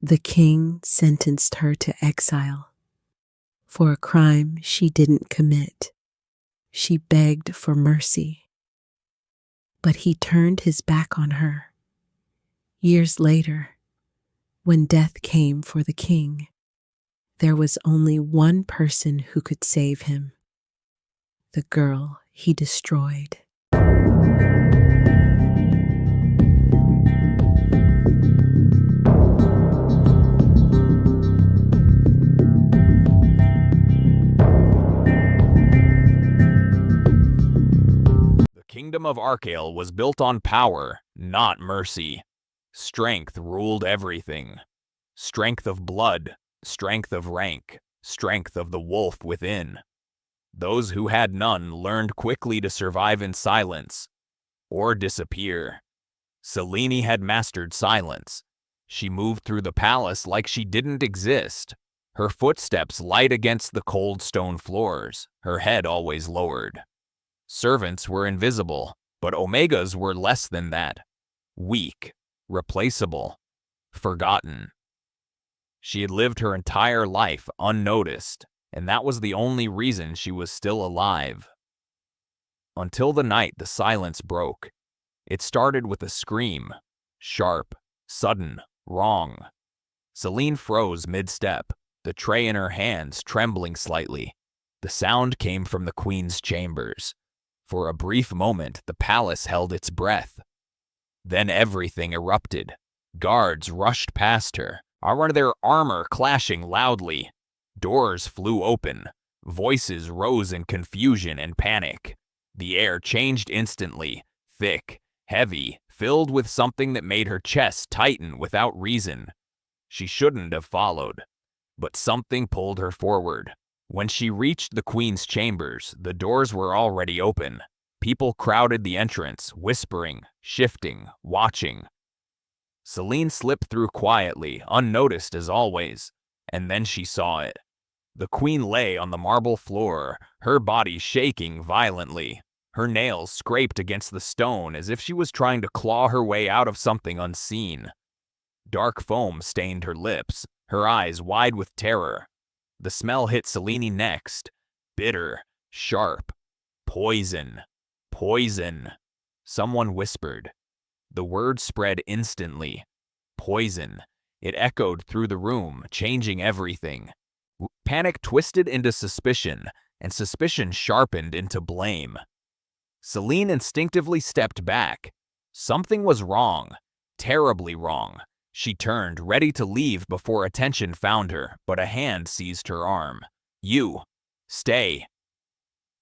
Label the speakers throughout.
Speaker 1: The king sentenced her to exile for a crime she didn't commit. She begged for mercy, but he turned his back on her. Years later, when death came for the king, there was only one person who could save him: the girl he destroyed.
Speaker 2: The kingdom of Archael was built on power, not mercy. Strength ruled everything. Strength of blood, strength of rank, strength of the wolf within. Those who had none learned quickly to survive in silence or disappear. Selene had mastered silence. She moved through the palace like she didn't exist. Her footsteps light against the cold stone floors, her head always lowered. Servants were invisible, but Omegas were less than that. Weak, replaceable, forgotten. She had lived her entire life unnoticed, and that was the only reason she was still alive. Until the night the silence broke. It started with a scream. Sharp, sudden, wrong. Selene froze mid-step, the tray in her hands trembling slightly. The sound came from the queen's chambers. For a brief moment, the palace held its breath. Then everything erupted. Guards rushed past her, their armor clashing loudly. Doors flew open. Voices rose in confusion and panic. The air changed instantly, thick, heavy, filled with something that made her chest tighten without reason. She shouldn't have followed, but something pulled her forward. When she reached the queen's chambers, the doors were already open. People crowded the entrance, whispering, shifting, watching. Selene slipped through quietly, unnoticed as always, and then she saw it. The queen lay on the marble floor, her body shaking violently. Her nails scraped against the stone as if she was trying to claw her way out of something unseen. Dark foam stained her lips, her eyes wide with terror. The smell hit Selene next. Bitter, sharp. Poison. Poison. Someone whispered. The word spread instantly. Poison. It echoed through the room, changing everything. Panic twisted into suspicion, and suspicion sharpened into blame. Selene instinctively stepped back. Something was wrong. Terribly wrong. She turned, ready to leave before attention found her, but a hand seized her arm. "You! Stay!"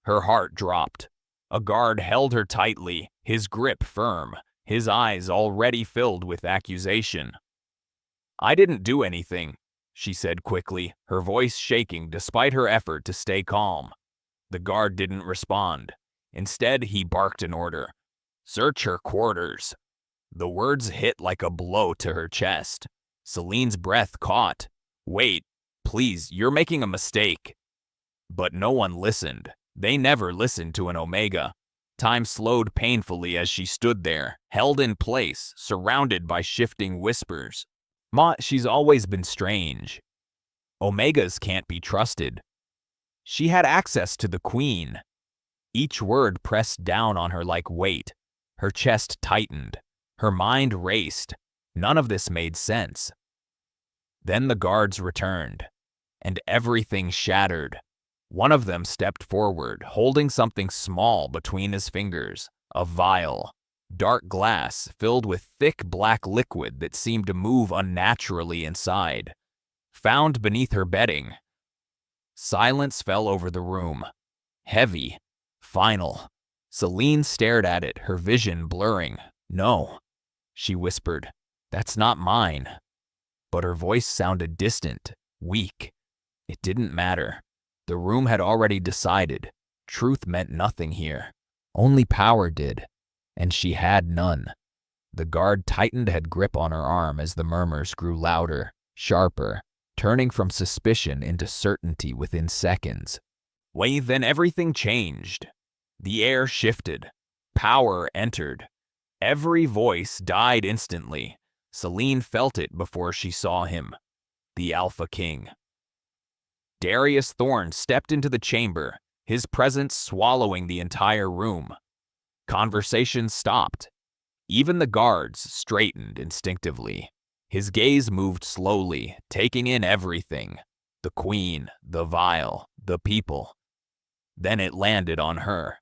Speaker 2: Her heart dropped. A guard held her tightly, his grip firm, his eyes already filled with accusation. "I didn't do anything," she said quickly, her voice shaking despite her effort to stay calm. The guard didn't respond. Instead, he barked an order. "Search her quarters." The words hit like a blow to her chest. Selene's breath caught. "Wait, please, you're making a mistake." But no one listened. They never listened to an Omega. Time slowed painfully as she stood there, held in place, surrounded by shifting whispers. She's always been strange. Omegas can't be trusted. She had access to the queen. Each word pressed down on her like weight. Her chest tightened. Her mind raced. None of this made sense. Then the guards returned, and everything shattered. One of them stepped forward, holding something small between his fingers, a vial. Dark glass filled with thick black liquid that seemed to move unnaturally inside. Found beneath her bedding. Silence fell over the room. Heavy. Final. Selene stared at it, her vision blurring. "No," she whispered. "That's not mine." But her voice sounded distant, weak. It didn't matter. The room had already decided. Truth meant nothing here. Only power did. And she had none. The guard tightened his grip on her arm as the murmurs grew louder, sharper, turning from suspicion into certainty within seconds. Then everything changed. The air shifted. Power entered. Every voice died instantly. Selene felt it before she saw him, the Alpha King. Darius Thorne stepped into the chamber, his presence swallowing the entire room. Conversations stopped. Even the guards straightened instinctively. His gaze moved slowly, taking in everything. The queen, the vial, the people. Then it landed on her,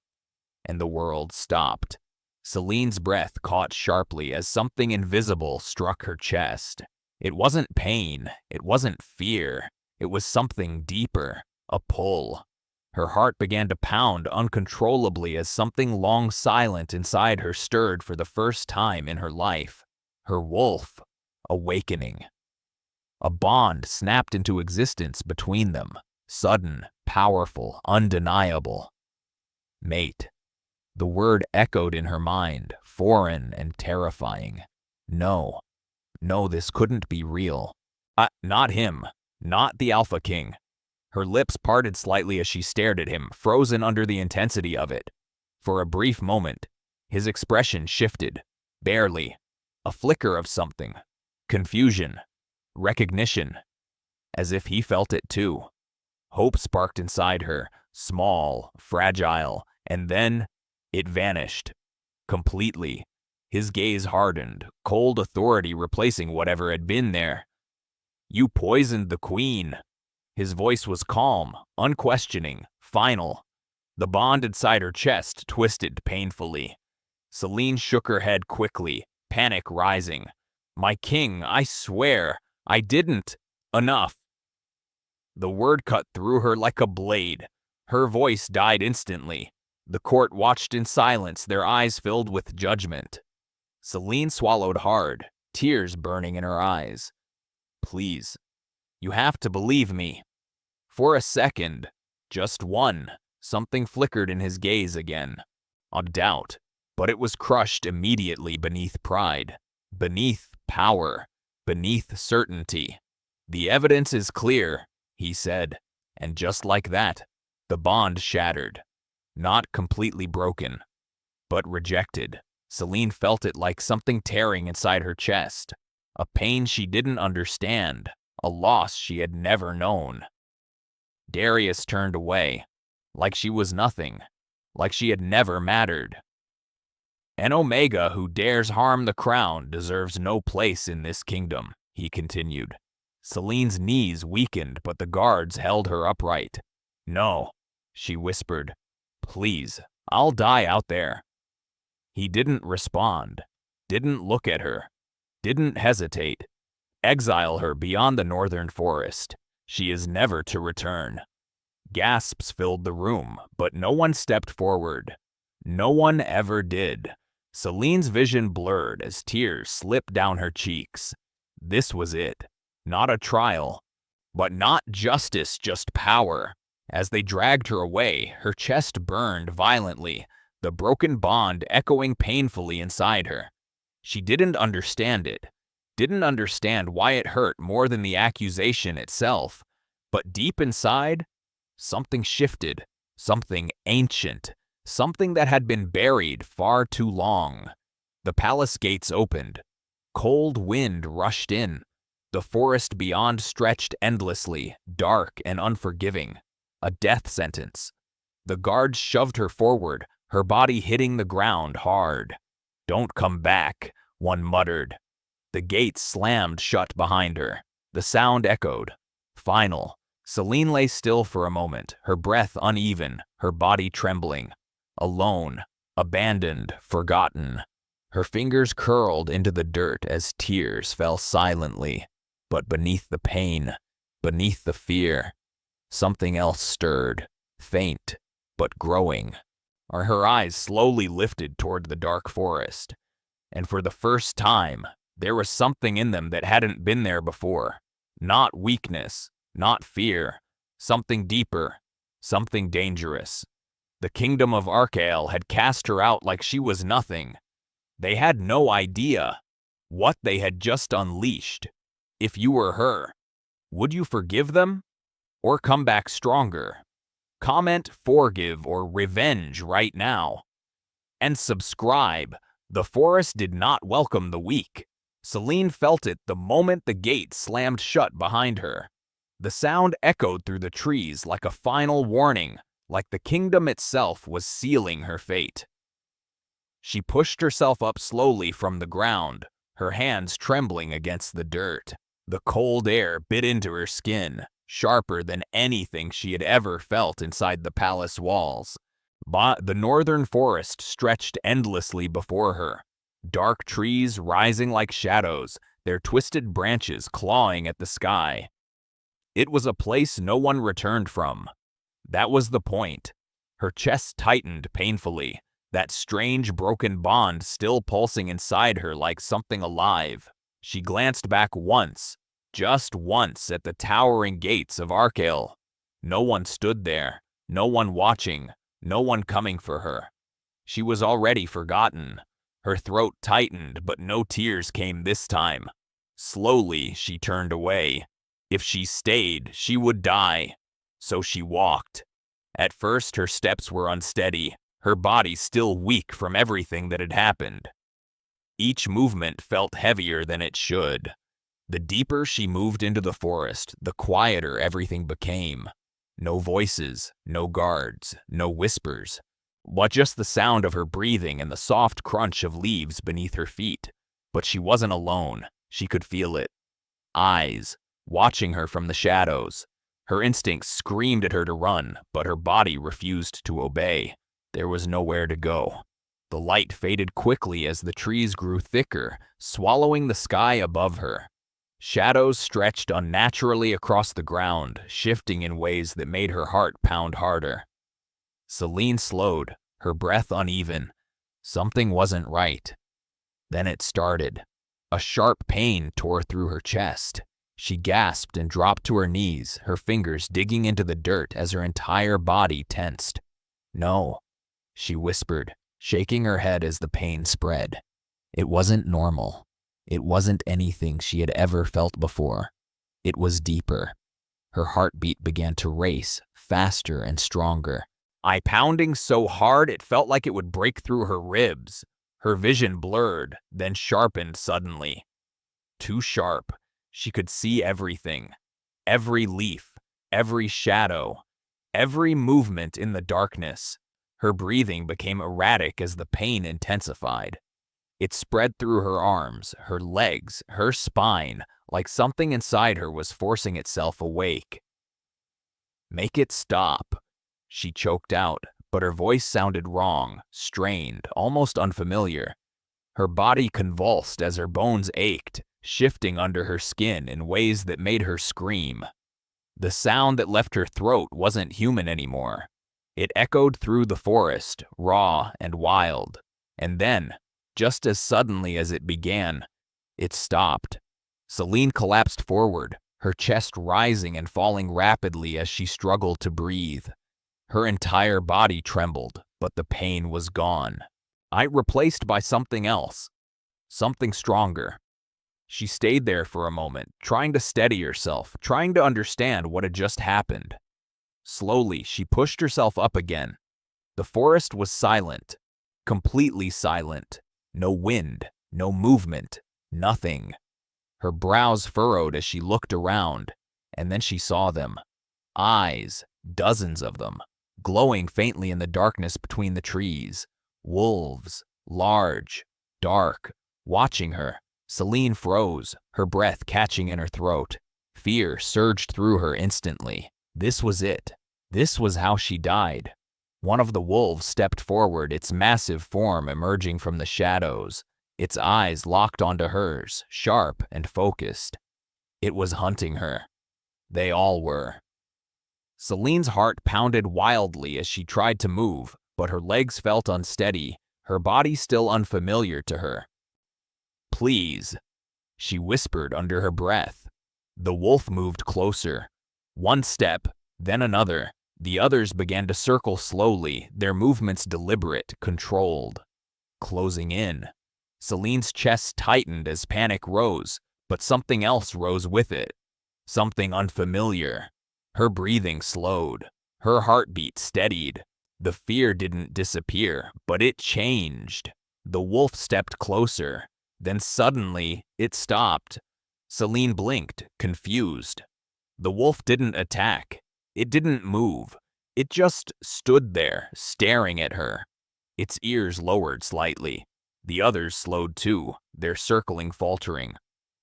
Speaker 2: and the world stopped. Selene's breath caught sharply as something invisible struck her chest. It wasn't pain, it wasn't fear, it was something deeper, a pull. Her heart began to pound uncontrollably as something long silent inside her stirred for the first time in her life. Her wolf, awakening. A bond snapped into existence between them, sudden, powerful, undeniable. Mate. The word echoed in her mind, foreign and terrifying. No, this couldn't be real. Not him, not the Alpha King. Her lips parted slightly as she stared at him, frozen under the intensity of it. For a brief moment, his expression shifted, barely. A flicker of something. Confusion. Recognition. As if he felt it too. Hope sparked inside her, small, fragile, and then it vanished. Completely. His gaze hardened, cold authority replacing whatever had been there. You poisoned the queen. His voice was calm, unquestioning, final. The bond inside her chest twisted painfully. Selene shook her head quickly, panic rising. My king, I swear, I didn't. Enough. The word cut through her like a blade. Her voice died instantly. The court watched in silence, their eyes filled with judgment. Selene swallowed hard, tears burning in her eyes. Please, you have to believe me. For a second, just one, something flickered in his gaze again. A doubt, but it was crushed immediately beneath pride, beneath power, beneath certainty. The evidence is clear, he said, and just like that, the bond shattered. Not completely broken, but rejected. Selene felt it like something tearing inside her chest. A pain she didn't understand, a loss she had never known. Darius turned away, like she was nothing, like she had never mattered. An Omega who dares harm the crown deserves no place in this kingdom, he continued. Selene's knees weakened, but the guards held her upright. No, she whispered. Please, I'll die out there. He didn't respond, didn't look at her, didn't hesitate. Exile her beyond the northern forest. She is never to return. Gasps filled the room, but no one stepped forward. No one ever did. Selene's vision blurred as tears slipped down her cheeks. This was it. Not a trial, but not justice, just power. As they dragged her away, her chest burned violently, the broken bond echoing painfully inside her. She didn't understand it, didn't understand why it hurt more than the accusation itself. But deep inside, something shifted, something ancient, something that had been buried far too long. The palace gates opened. Cold wind rushed in. The forest beyond stretched endlessly, dark and unforgiving. A death sentence. The guards shoved her forward, her body hitting the ground hard. Don't come back, one muttered. The gates slammed shut behind her. The sound echoed. Final. Selene lay still for a moment, her breath uneven, her body trembling. Alone, abandoned, forgotten. Her fingers curled into the dirt as tears fell silently. But beneath the pain, beneath the fear, something else stirred, faint, but growing. Her eyes slowly lifted toward the dark forest, and for the first time, there was something in them that hadn't been there before. Not weakness, not fear, something deeper, something dangerous. The kingdom of Archael had cast her out like she was nothing. They had no idea what they had just unleashed. If you were her, would you forgive them? Or come back stronger? Comment forgive or revenge right now. And subscribe. The forest did not welcome the weak. Celine felt it the moment the gate slammed shut behind her. The sound echoed through the trees like a final warning, like the kingdom itself was sealing her fate. She pushed herself up slowly from the ground, her hands trembling against the dirt. The cold air bit into her skin, sharper than anything she had ever felt inside the palace walls. The northern forest stretched endlessly before her, dark trees rising like shadows, their twisted branches clawing at the sky. It was a place no one returned from. That was the point. Her chest tightened painfully, that strange broken bond still pulsing inside her like something alive. She glanced back once, just once, at the towering gates of Arkel. No one stood there, no one watching, no one coming for her. She was already forgotten. Her throat tightened, but no tears came this time. Slowly, she turned away. If she stayed, she would die. So she walked. At first, her steps were unsteady, her body still weak from everything that had happened. Each movement felt heavier than it should. The deeper she moved into the forest, the quieter everything became. No voices, no guards, no whispers, but just the sound of her breathing and the soft crunch of leaves beneath her feet. But she wasn't alone. She could feel it. Eyes, watching her from the shadows. Her instincts screamed at her to run, but her body refused to obey. There was nowhere to go. The light faded quickly as the trees grew thicker, swallowing the sky above her. Shadows stretched unnaturally across the ground, shifting in ways that made her heart pound harder. Celine slowed, her breath uneven. Something wasn't right. Then it started. A sharp pain tore through her chest. She gasped and dropped to her knees, her fingers digging into the dirt as her entire body tensed. "No," she whispered, shaking her head as the pain spread. It wasn't normal. It wasn't anything she had ever felt before. It was deeper. Her heartbeat began to race, faster and stronger. Pounding so hard it felt like it would break through her ribs. Her vision blurred, then sharpened suddenly. Too sharp. She could see everything. Every leaf, every shadow, every movement in the darkness. Her breathing became erratic as the pain intensified. It spread through her arms, her legs, her spine, like something inside her was forcing itself awake. "Make it stop," she choked out, but her voice sounded wrong, strained, almost unfamiliar. Her body convulsed as her bones ached, shifting under her skin in ways that made her scream. The sound that left her throat wasn't human anymore. It echoed through the forest, raw and wild. And then, just as suddenly as it began, it stopped. Celine collapsed forward, her chest rising and falling rapidly as she struggled to breathe. Her entire body trembled, but the pain was gone. Replaced by something else. Something stronger. She stayed there for a moment, trying to steady herself, trying to understand what had just happened. Slowly, she pushed herself up again. The forest was silent. Completely silent. No wind, no movement, nothing. Her brows furrowed as she looked around, and then she saw them. Eyes, dozens of them, glowing faintly in the darkness between the trees. Wolves, large, dark, watching her. Celine froze, her breath catching in her throat. Fear surged through her instantly. This was it. This was how she died. One of the wolves stepped forward, its massive form emerging from the shadows, its eyes locked onto hers, sharp and focused. It was hunting her. They all were. Celine's heart pounded wildly as she tried to move, but her legs felt unsteady, her body still unfamiliar to her. "Please," she whispered under her breath. The wolf moved closer. One step, then another. The others began to circle slowly, their movements deliberate, controlled. Closing in. Celine's chest tightened as panic rose, but something else rose with it. Something unfamiliar. Her breathing slowed. Her heartbeat steadied. The fear didn't disappear, but it changed. The wolf stepped closer. Then suddenly, it stopped. Celine blinked, confused. The wolf didn't attack. It didn't move. It just stood there, staring at her. Its ears lowered slightly. The others slowed too, their circling faltering.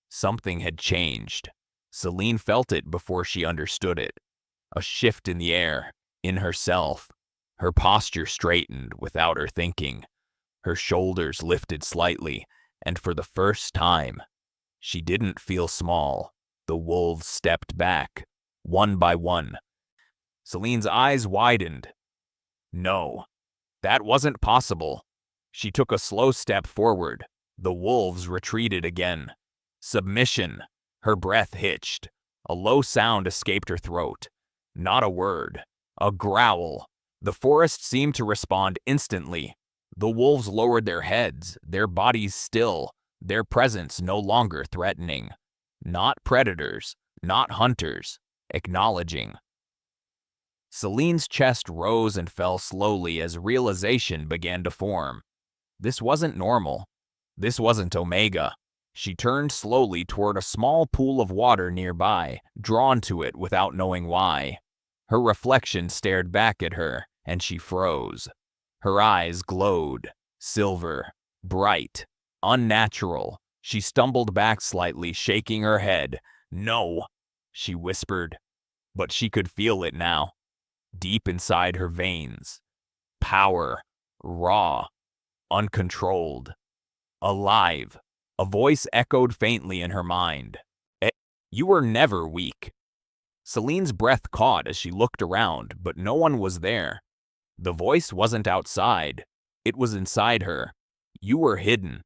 Speaker 2: Something had changed. Celine felt it before she understood it. A shift in the air, in herself. Her posture straightened without her thinking. Her shoulders lifted slightly, and for the first time, she didn't feel small. The wolves stepped back, one by one. Celine's eyes widened. No, that wasn't possible. She took a slow step forward. The wolves retreated again. Submission. Her breath hitched. A low sound escaped her throat. Not a word. A growl. The forest seemed to respond instantly. The wolves lowered their heads, their bodies still, their presence no longer threatening. Not predators, not hunters, acknowledging. Celine's chest rose and fell slowly as realization began to form. This wasn't normal. This wasn't Omega. She turned slowly toward a small pool of water nearby, drawn to it without knowing why. Her reflection stared back at her, and she froze. Her eyes glowed, silver, bright, unnatural. She stumbled back slightly, shaking her head. "No," she whispered. But she could feel it now, deep inside her veins. Power, raw, uncontrolled, alive. A voice echoed faintly in her mind. You were never weak." Celine's breath caught as she looked around, but no one was there. The voice wasn't outside. It was inside her. You were hidden.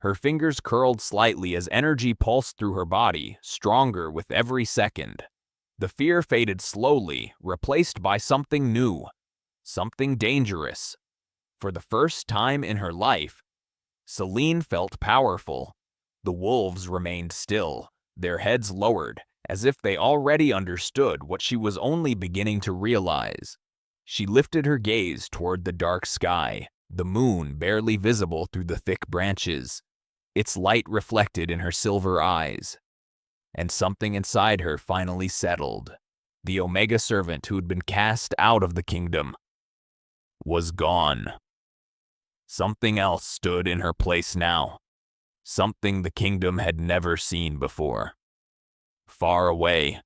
Speaker 2: Her fingers curled slightly as energy pulsed through her body, stronger with every second. The fear faded slowly, replaced by something new, something dangerous. For the first time in her life, Celine felt powerful. The wolves remained still, their heads lowered, as if they already understood what she was only beginning to realize. She lifted her gaze toward the dark sky, the moon barely visible through the thick branches, its light reflected in her silver eyes. And something inside her finally settled. The Omega servant who'd been cast out of the kingdom was gone. Something else stood in her place now. Something the kingdom had never seen before. Far away,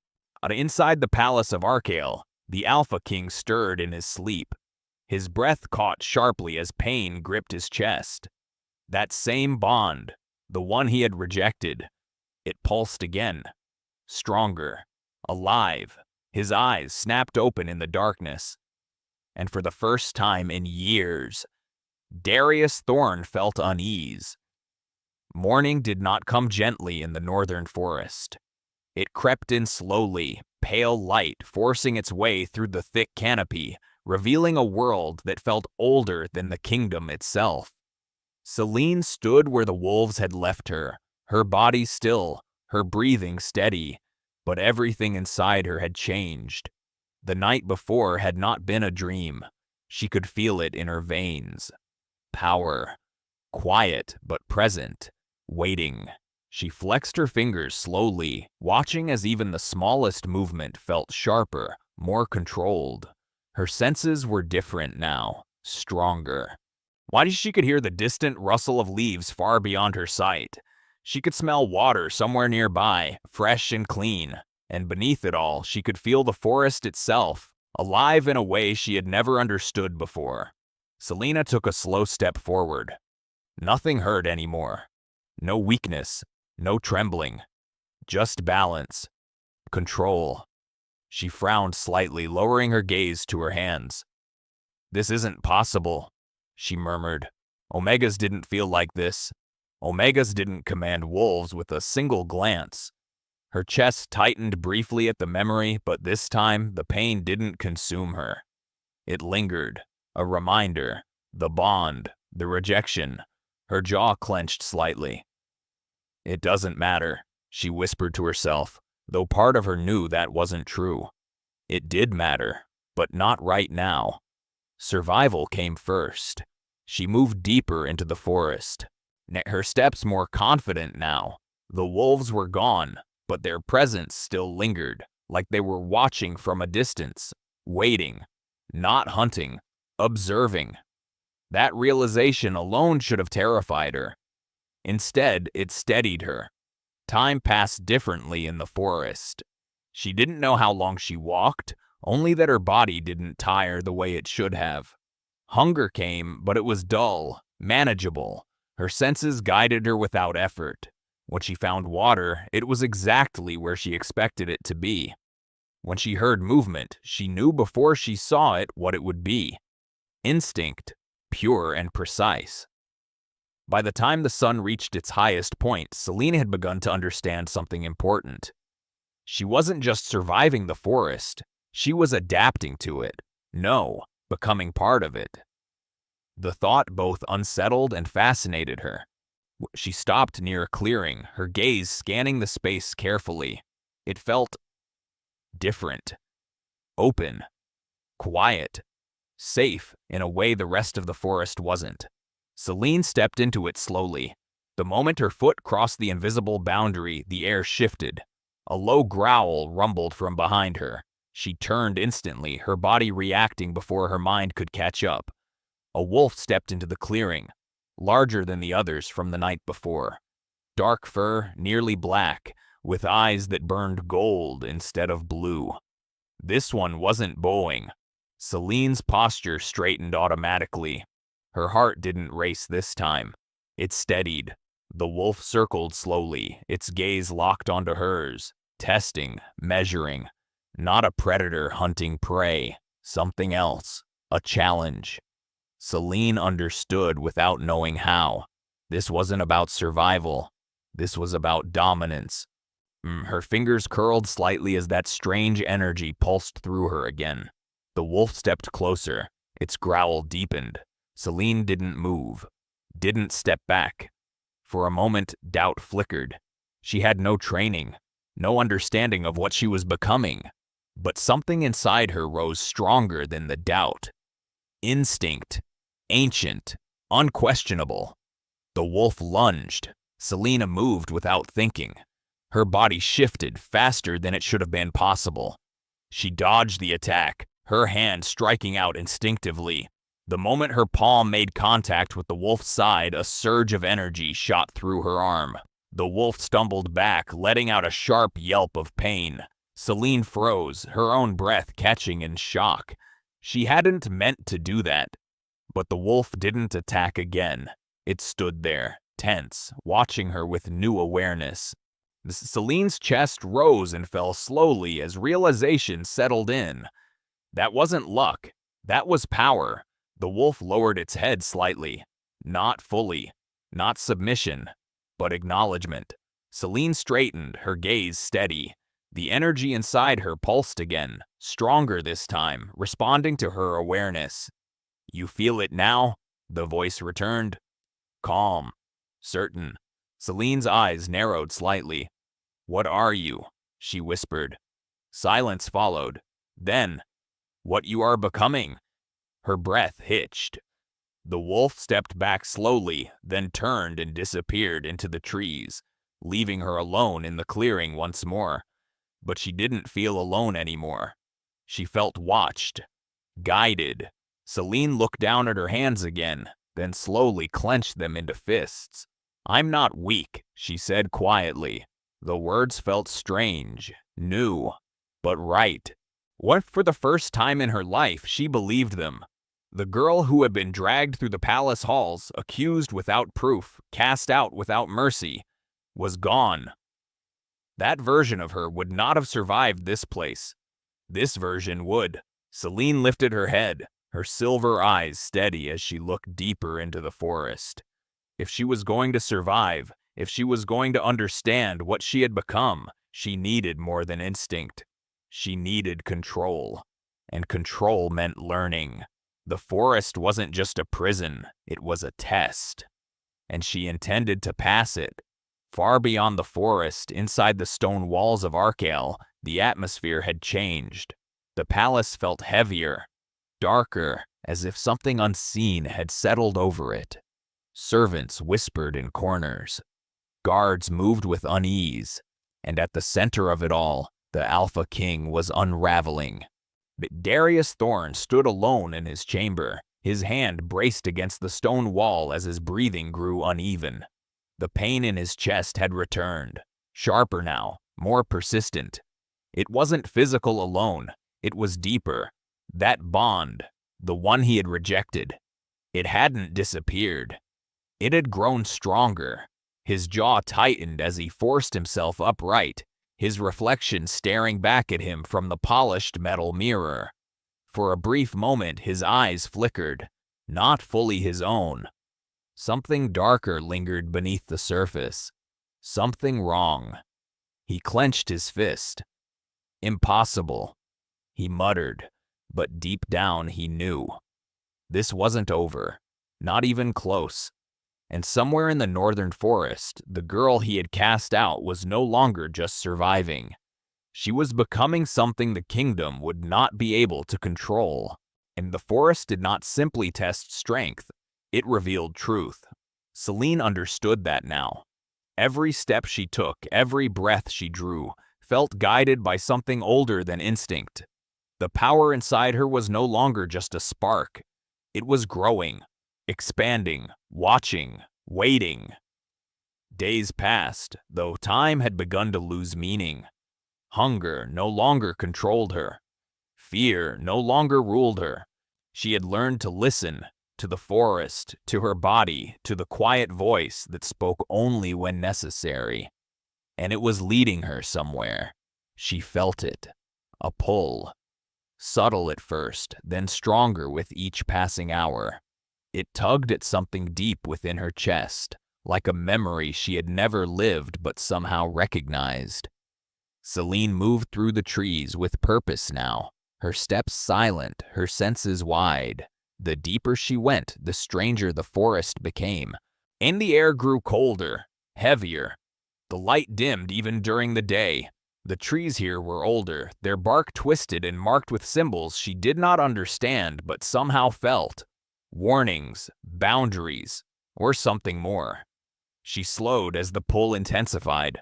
Speaker 2: inside the palace of Archael, the Alpha King stirred in his sleep. His breath caught sharply as pain gripped his chest. That same bond, the one he had rejected, it pulsed again. Stronger, alive. His eyes snapped open in the darkness. And for the first time in years, Darius Thorn felt unease. Morning did not come gently in the northern forest. It crept in slowly, pale light forcing its way through the thick canopy, revealing a world that felt older than the kingdom itself. Celine stood where the wolves had left her, her body still, her breathing steady, but everything inside her had changed. The night before had not been a dream. She could feel it in her veins. Power, quiet but present, waiting. She flexed her fingers slowly, watching as even the smallest movement felt sharper, more controlled. Her senses were different now, stronger. She could hear the distant rustle of leaves far beyond her sight. She could smell water somewhere nearby, fresh and clean. And beneath it all, she could feel the forest itself, alive in a way she had never understood before. Selena took a slow step forward. Nothing hurt anymore. No weakness. No trembling, just balance, control. She frowned slightly, lowering her gaze to her hands. "This isn't possible," she murmured. "Omegas didn't feel like this. Omegas didn't command wolves with a single glance." Her chest tightened briefly at the memory, but this time the pain didn't consume her. It lingered, a reminder, the bond, the rejection. Her jaw clenched slightly. "It doesn't matter," she whispered to herself, though part of her knew that wasn't true. It did matter, but not right now. Survival came first. She moved deeper into the forest. her steps more confident now. The wolves were gone, but their presence still lingered, like they were watching from a distance, waiting, not hunting, observing. That realization alone should have terrified her. Instead, it steadied her. Time passed differently in the forest. She didn't know how long she walked, only that her body didn't tire the way it should have. Hunger came, but it was dull, manageable. Her senses guided her without effort. When she found water, it was exactly where she expected it to be. When she heard movement, she knew before she saw it what it would be. Instinct, pure and precise. By the time the sun reached its highest point, Selene had begun to understand something important. She wasn't just surviving the forest, she was adapting to it. No, becoming part of it. The thought both unsettled and fascinated her. She stopped near a clearing, her gaze scanning the space carefully. It felt different, open, quiet, safe in a way the rest of the forest wasn't. Selene stepped into it slowly. The moment her foot crossed the invisible boundary, the air shifted. A low growl rumbled from behind her. She turned instantly, her body reacting before her mind could catch up. A wolf stepped into the clearing, larger than the others from the night before. Dark fur, nearly black, with eyes that burned gold instead of blue. This one wasn't bowing. Selene's posture straightened automatically. Her heart didn't race this time. It steadied. The wolf circled slowly, its gaze locked onto hers, testing, measuring. Not a predator hunting prey, something else, a challenge. Selene understood without knowing how. This wasn't about survival. This was about dominance. Her fingers curled slightly as that strange energy pulsed through her again. The wolf stepped closer. Its growl deepened. Selene didn't move, didn't step back. For a moment, doubt flickered. She had no training, no understanding of what she was becoming. But something inside her rose stronger than the doubt. Instinct, ancient, unquestionable. The wolf lunged. Selena moved without thinking. Her body shifted faster than it should have been possible. She dodged the attack, her hand striking out instinctively. The moment her palm made contact with the wolf's side, a surge of energy shot through her arm. The wolf stumbled back, letting out a sharp yelp of pain. Selene froze, her own breath catching in shock. She hadn't meant to do that. But the wolf didn't attack again. It stood there, tense, watching her with new awareness. Selene's chest rose and fell slowly as realization settled in. That wasn't luck. That was power. The wolf lowered its head slightly. Not fully. Not submission. But acknowledgement. Selene straightened, her gaze steady. The energy inside her pulsed again, stronger this time, responding to her awareness. "You feel it now?" the voice returned. Calm. Certain. Selene's eyes narrowed slightly. "What are you?" she whispered. Silence followed. Then, "What you are becoming." Her breath hitched. The wolf stepped back slowly, then turned and disappeared into the trees, leaving her alone in the clearing once more. But she didn't feel alone anymore. She felt watched, guided. Selene looked down at her hands again, then slowly clenched them into fists. "I'm not weak," she said quietly. The words felt strange, new, but right. What for the first time in her life, she believed them. The girl who had been dragged through the palace halls, accused without proof, cast out without mercy, was gone. That version of her would not have survived this place. This version would. Selene lifted her head, her silver eyes steady as she looked deeper into the forest. If she was going to survive, if she was going to understand what she had become, she needed more than instinct. She needed control. And control meant learning. The forest wasn't just a prison, it was a test. And she intended to pass it. Far beyond the forest, inside the stone walls of Arkael, the atmosphere had changed. The palace felt heavier, darker, as if something unseen had settled over it. Servants whispered in corners. Guards moved with unease. And at the center of it all, the Alpha King was unraveling. But Darius Thorn stood alone in his chamber, his hand braced against the stone wall as his breathing grew uneven. The pain in his chest had returned, sharper now, more persistent. It wasn't physical alone, it was deeper. That bond, the one he had rejected, it hadn't disappeared. It had grown stronger. His jaw tightened as he forced himself upright, his reflection staring back at him from the polished metal mirror. For a brief moment his eyes flickered, not fully his own. Something darker lingered beneath the surface. Something wrong. He clenched his fist. Impossible, he muttered, but deep down he knew. This wasn't over, not even close. And somewhere in the northern forest, the girl he had cast out was no longer just surviving. She was becoming something the kingdom would not be able to control. And the forest did not simply test strength, it revealed truth. Celine understood that now. Every step she took, every breath she drew, felt guided by something older than instinct. The power inside her was no longer just a spark. It was growing, expanding, watching, waiting. Days passed, though time had begun to lose meaning. Hunger no longer controlled her. Fear no longer ruled her. She had learned to listen, to the forest, to her body, to the quiet voice that spoke only when necessary. And it was leading her somewhere. She felt it. A pull. Subtle at first, then stronger with each passing hour. It tugged at something deep within her chest, like a memory she had never lived but somehow recognized. Celine moved through the trees with purpose now, her steps silent, her senses wide. The deeper she went, the stranger the forest became, and the air grew colder, heavier. The light dimmed even during the day. The trees here were older, their bark twisted and marked with symbols she did not understand but somehow felt. Warnings, boundaries, or something more. She slowed as the pull intensified.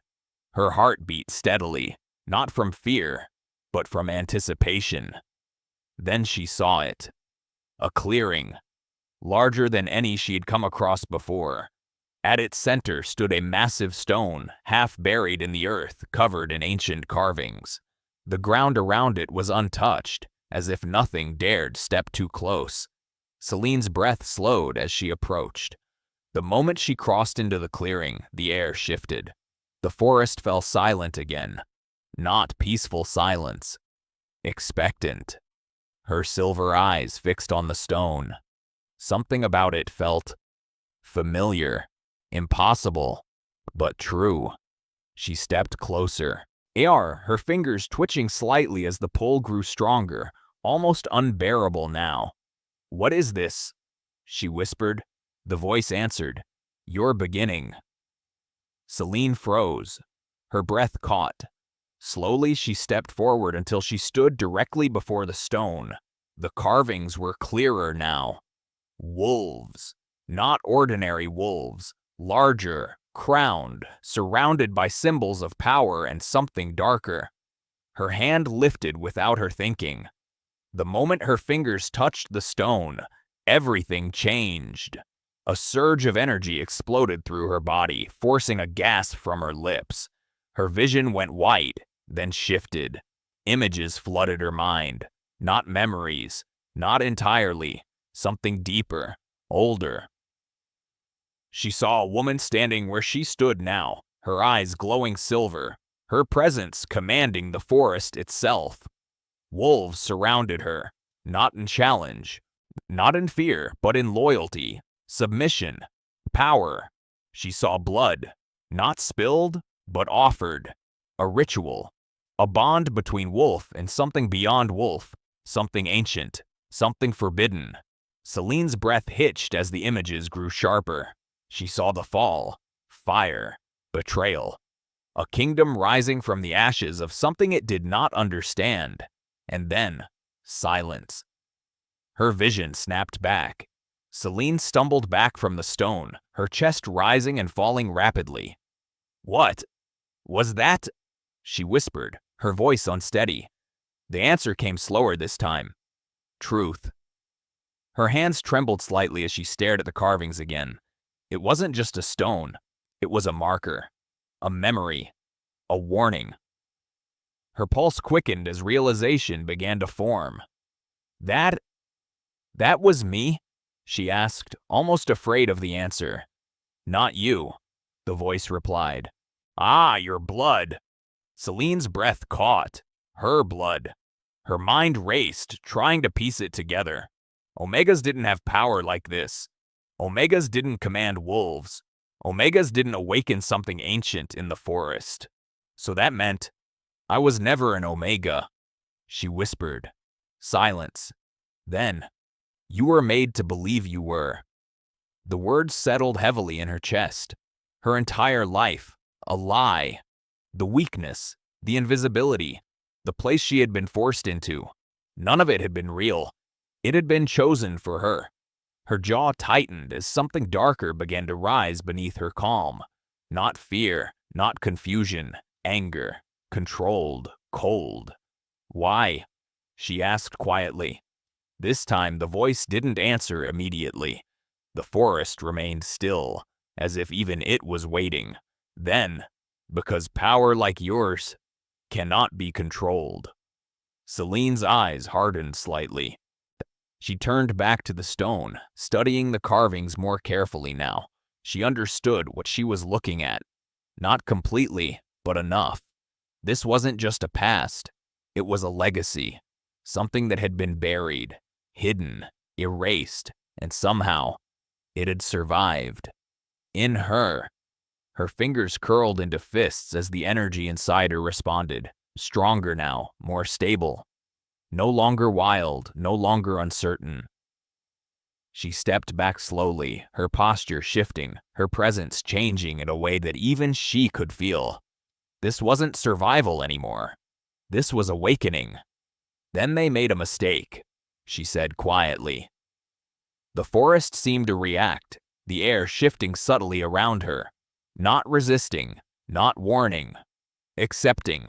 Speaker 2: Her heart beat steadily, not from fear, but from anticipation. Then she saw it. A clearing, larger than any she had come across before. At its center stood a massive stone, half buried in the earth, covered in ancient carvings. The ground around it was untouched, as if nothing dared step too close. Celine's breath slowed as she approached. The moment she crossed into the clearing, the air shifted. The forest fell silent again. Not peaceful silence. Expectant. Her silver eyes fixed on the stone. Something about it felt familiar, impossible, but true. She stepped closer. Her fingers twitching slightly as the pull grew stronger, almost unbearable now. "What is this?" she whispered. The voice answered, "Your beginning." Celine froze. Her breath caught. Slowly she stepped forward until she stood directly before the stone. The carvings were clearer now. Wolves. Not ordinary wolves. Larger, crowned, surrounded by symbols of power and something darker. Her hand lifted without her thinking. The moment her fingers touched the stone, everything changed. A surge of energy exploded through her body, forcing a gasp from her lips. Her vision went white, then shifted. Images flooded her mind. Not memories, not entirely. Something deeper, older. She saw a woman standing where she stood now, her eyes glowing silver, her presence commanding the forest itself. Wolves surrounded her, not in challenge, not in fear, but in loyalty, submission, power. She saw blood, not spilled, but offered. A ritual, a bond between wolf and something beyond wolf, something ancient, something forbidden. Celine's breath hitched as the images grew sharper. She saw the fall, fire, betrayal. A kingdom rising from the ashes of something it did not understand. And then, silence. Her vision snapped back. Celine stumbled back from the stone, her chest rising and falling rapidly. "What was that?" she whispered, her voice unsteady. The answer came slower this time. Truth. Her hands trembled slightly as she stared at the carvings again. It wasn't just a stone. It was a marker, a memory, a warning. Her pulse quickened as realization began to form. That was me?" she asked, almost afraid of the answer. "Not you," the voice replied. "Ah, your blood." Celine's breath caught. Her blood. Her mind raced, trying to piece it together. Omegas didn't have power like this. Omegas didn't command wolves. Omegas didn't awaken something ancient in the forest. So that meant I was never an Omega, she whispered. Silence. Then, you were made to believe you were. The words settled heavily in her chest. Her entire life, a lie. The weakness, the invisibility, the place she had been forced into. None of it had been real. It had been chosen for her. Her jaw tightened as something darker began to rise beneath her calm. Not fear, not confusion, anger, controlled, cold. "Why?" she asked quietly. This time the voice didn't answer immediately. The forest remained still, as if even it was waiting. Then, because power like yours cannot be controlled. Celine's eyes hardened slightly. She turned back to the stone, studying the carvings more carefully now. She understood what she was looking at. Not completely, but enough. This wasn't just a past. It was a legacy. Something that had been buried, hidden, erased, and somehow it had survived. In her. Her fingers curled into fists as the energy inside her responded. Stronger now, more stable. No longer wild, no longer uncertain. She stepped back slowly, her posture shifting, her presence changing in a way that even she could feel. This wasn't survival anymore. This was awakening. Then they made a mistake, she said quietly. The forest seemed to react, the air shifting subtly around her. Not resisting, not warning, accepting.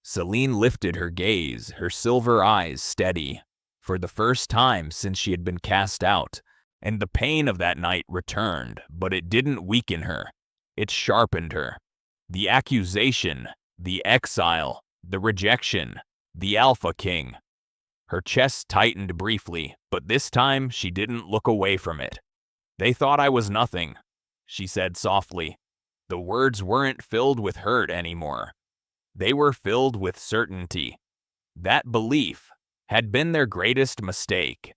Speaker 2: Celine lifted her gaze, her silver eyes steady, for the first time since she had been cast out, and the pain of that night returned, but it didn't weaken her. It sharpened her. The accusation, the exile, the rejection, the Alpha King. Her chest tightened briefly, but this time she didn't look away from it. "They thought I was nothing," she said softly. The words weren't filled with hurt anymore. They were filled with certainty. That belief had been their greatest mistake.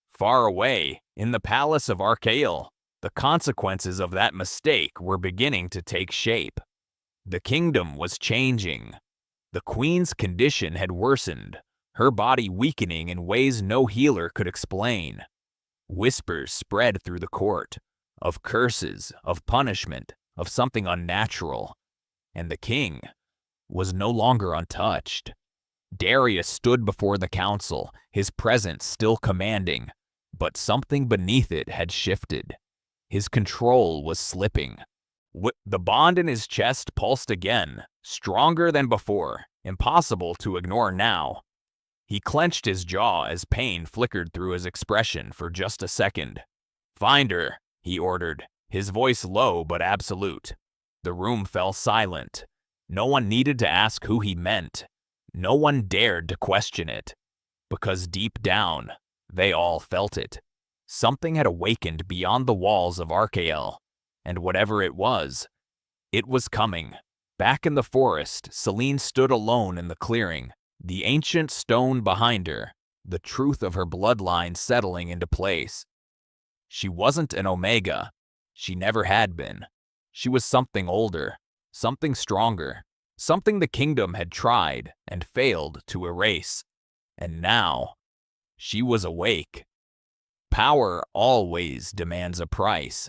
Speaker 2: Far away, in the palace of Archael, the consequences of that mistake were beginning to take shape. The kingdom was changing. The queen's condition had worsened, her body weakening in ways no healer could explain. Whispers spread through the court, of curses, of punishment, of something unnatural. And the king was no longer untouched. Darius stood before the council, his presence still commanding, but something beneath it had shifted. His control was slipping. The bond in his chest pulsed again, stronger than before, impossible to ignore now. He clenched his jaw as pain flickered through his expression for just a second. "Find her," he ordered, his voice low but absolute. The room fell silent. No one needed to ask who he meant. No one dared to question it, because deep down, they all felt it. Something had awakened beyond the walls of Archael, and whatever it was coming. Back in the forest, Celine stood alone in the clearing, the ancient stone behind her, the truth of her bloodline settling into place. She wasn't an Omega. She never had been. She was something older, something stronger, something the kingdom had tried and failed to erase. And now, she was awake. Power always demands a price.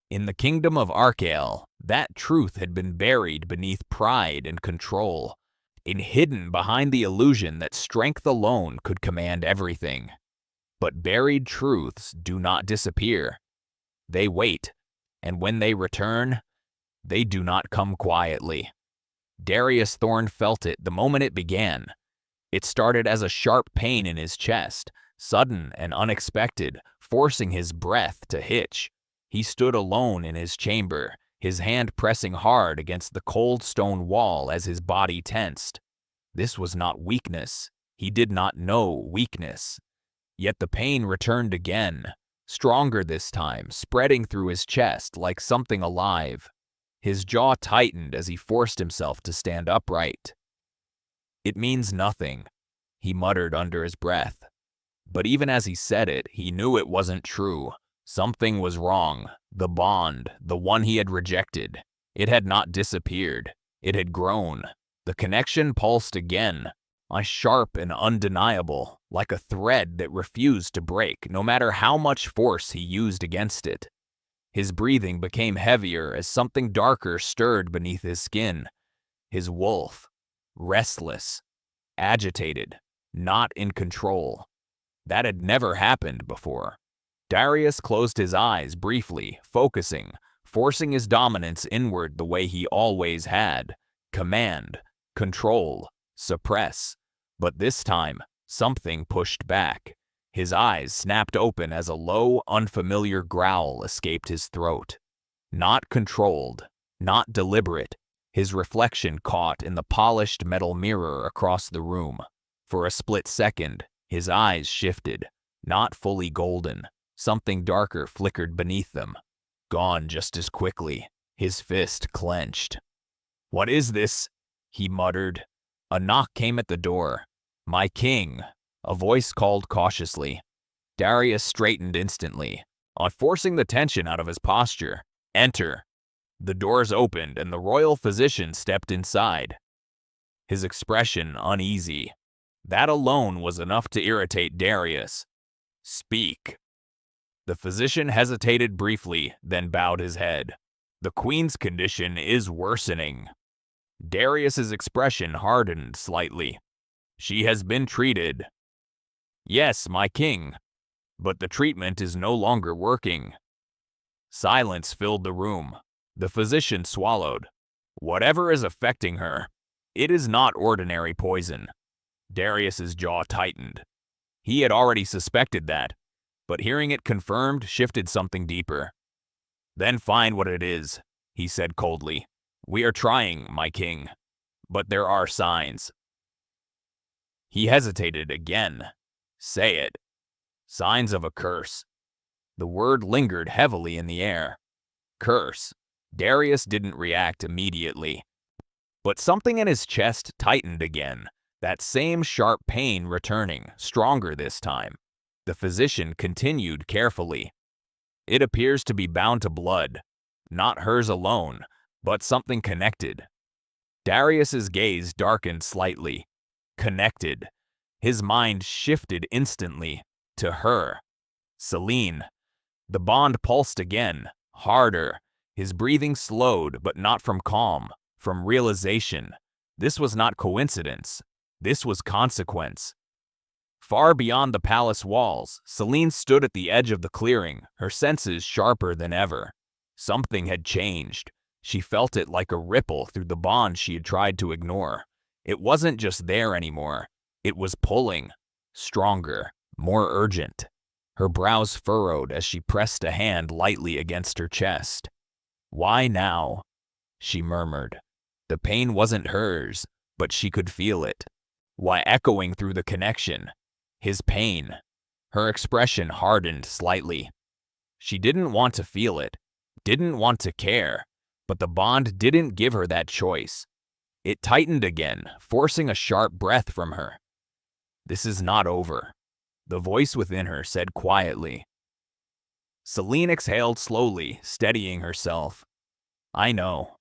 Speaker 2: In the kingdom of Archael, that truth had been buried beneath pride and control, and hidden behind the illusion that strength alone could command everything. But buried truths do not disappear. They wait, and when they return, they do not come quietly. Darius Thorne felt it the moment it began. It started as a sharp pain in his chest, sudden and unexpected, forcing his breath to hitch. He stood alone in his chamber, his hand pressing hard against the cold stone wall as his body tensed. This was not weakness. He did not know weakness. Yet the pain returned again, stronger this time, spreading through his chest like something alive. His jaw tightened as he forced himself to stand upright. "It means nothing," he muttered under his breath. But even as he said it, he knew it wasn't true. Something was wrong. The bond, the one he had rejected, it had not disappeared. It had grown. The connection pulsed again, sharp and undeniable, like a thread that refused to break, no matter how much force he used against it. His breathing became heavier as something darker stirred beneath his skin. His wolf, restless, agitated, not in control. That had never happened before. Darius closed his eyes briefly, focusing, forcing his dominance inward the way he always had. Command, control, suppress. But this time, something pushed back. His eyes snapped open as a low, unfamiliar growl escaped his throat. Not controlled, not deliberate, his reflection caught in the polished metal mirror across the room. For a split second, his eyes shifted, not fully golden. Something darker flickered beneath them. Gone just as quickly, his fist clenched. "What is this?" he muttered. A knock came at the door. "My king," a voice called cautiously. Darius straightened instantly, forcing the tension out of his posture. "Enter." The doors opened and the royal physician stepped inside, his expression uneasy. That alone was enough to irritate Darius. "Speak." The physician hesitated briefly, then bowed his head. "The queen's condition is worsening." Darius's expression hardened slightly. "She has been treated." "Yes, my king, but the treatment is no longer working." Silence filled the room. The physician swallowed. "Whatever is affecting her, it is not ordinary poison." Darius's jaw tightened. He had already suspected that, but hearing it confirmed shifted something deeper. "Then find what it is," he said coldly. "We are trying, my king, but there are signs." He hesitated again. "Say it." "Signs of a curse." The word lingered heavily in the air. Curse. Darius didn't react immediately, but something in his chest tightened again, that same sharp pain returning, stronger this time. The physician continued carefully. "It appears to be bound to blood, not hers alone, but something connected." Darius's gaze darkened slightly. Connected. His mind shifted instantly to her. Celine. The bond pulsed again, harder. His breathing slowed, but not from calm, from realization. This was not coincidence. This was consequence. Far beyond the palace walls, Celine stood at the edge of the clearing, her senses sharper than ever. Something had changed. She felt it like a ripple through the bond she had tried to ignore. It wasn't just there anymore. It was pulling. Stronger, more urgent. Her brows furrowed as she pressed a hand lightly against her chest. "Why now?" she murmured. The pain wasn't hers, but she could feel it. Why, echoing through the connection. His pain. Her expression hardened slightly. She didn't want to feel it, didn't want to care, but the bond didn't give her that choice. It tightened again, forcing a sharp breath from her. "This is not over," the voice within her said quietly. Celine exhaled slowly, steadying herself. "I know."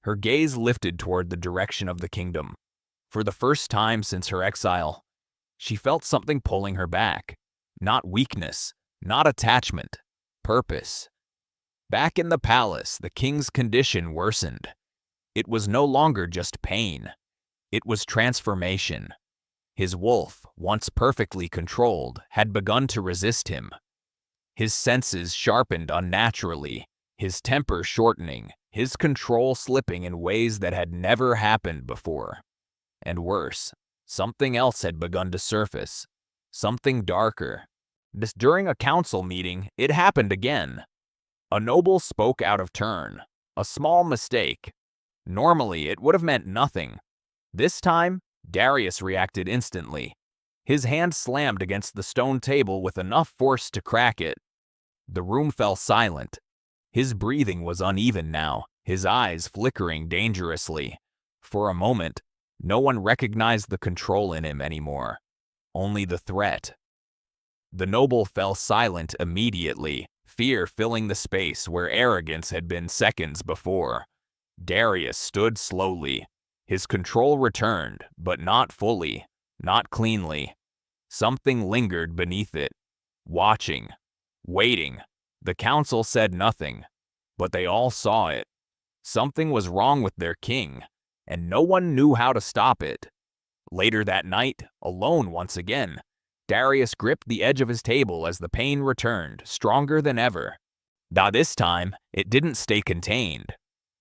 Speaker 2: Her gaze lifted toward the direction of the kingdom. For the first time since her exile, she felt something pulling her back. Not weakness, not attachment, purpose. Back in the palace, the king's condition worsened. It was no longer just pain. It was transformation. His wolf, once perfectly controlled, had begun to resist him. His senses sharpened unnaturally, his temper shortening, his control slipping in ways that had never happened before. And worse, something else had begun to surface, something darker. During a council meeting, it happened again. A noble spoke out of turn, a small mistake. Normally, it would have meant nothing. This time, Darius reacted instantly. His hand slammed against the stone table with enough force to crack it. The room fell silent. His breathing was uneven now, his eyes flickering dangerously. For a moment, no one recognized the control in him anymore, only the threat. The noble fell silent immediately, fear filling the space where arrogance had been seconds before. Darius stood slowly. His control returned, but not fully, not cleanly. Something lingered beneath it, watching, waiting. The council said nothing, but they all saw it. Something was wrong with their king, and no one knew how to stop it. Later that night, alone once again, Darius gripped the edge of his table as the pain returned, stronger than ever. Now this time, it didn't stay contained.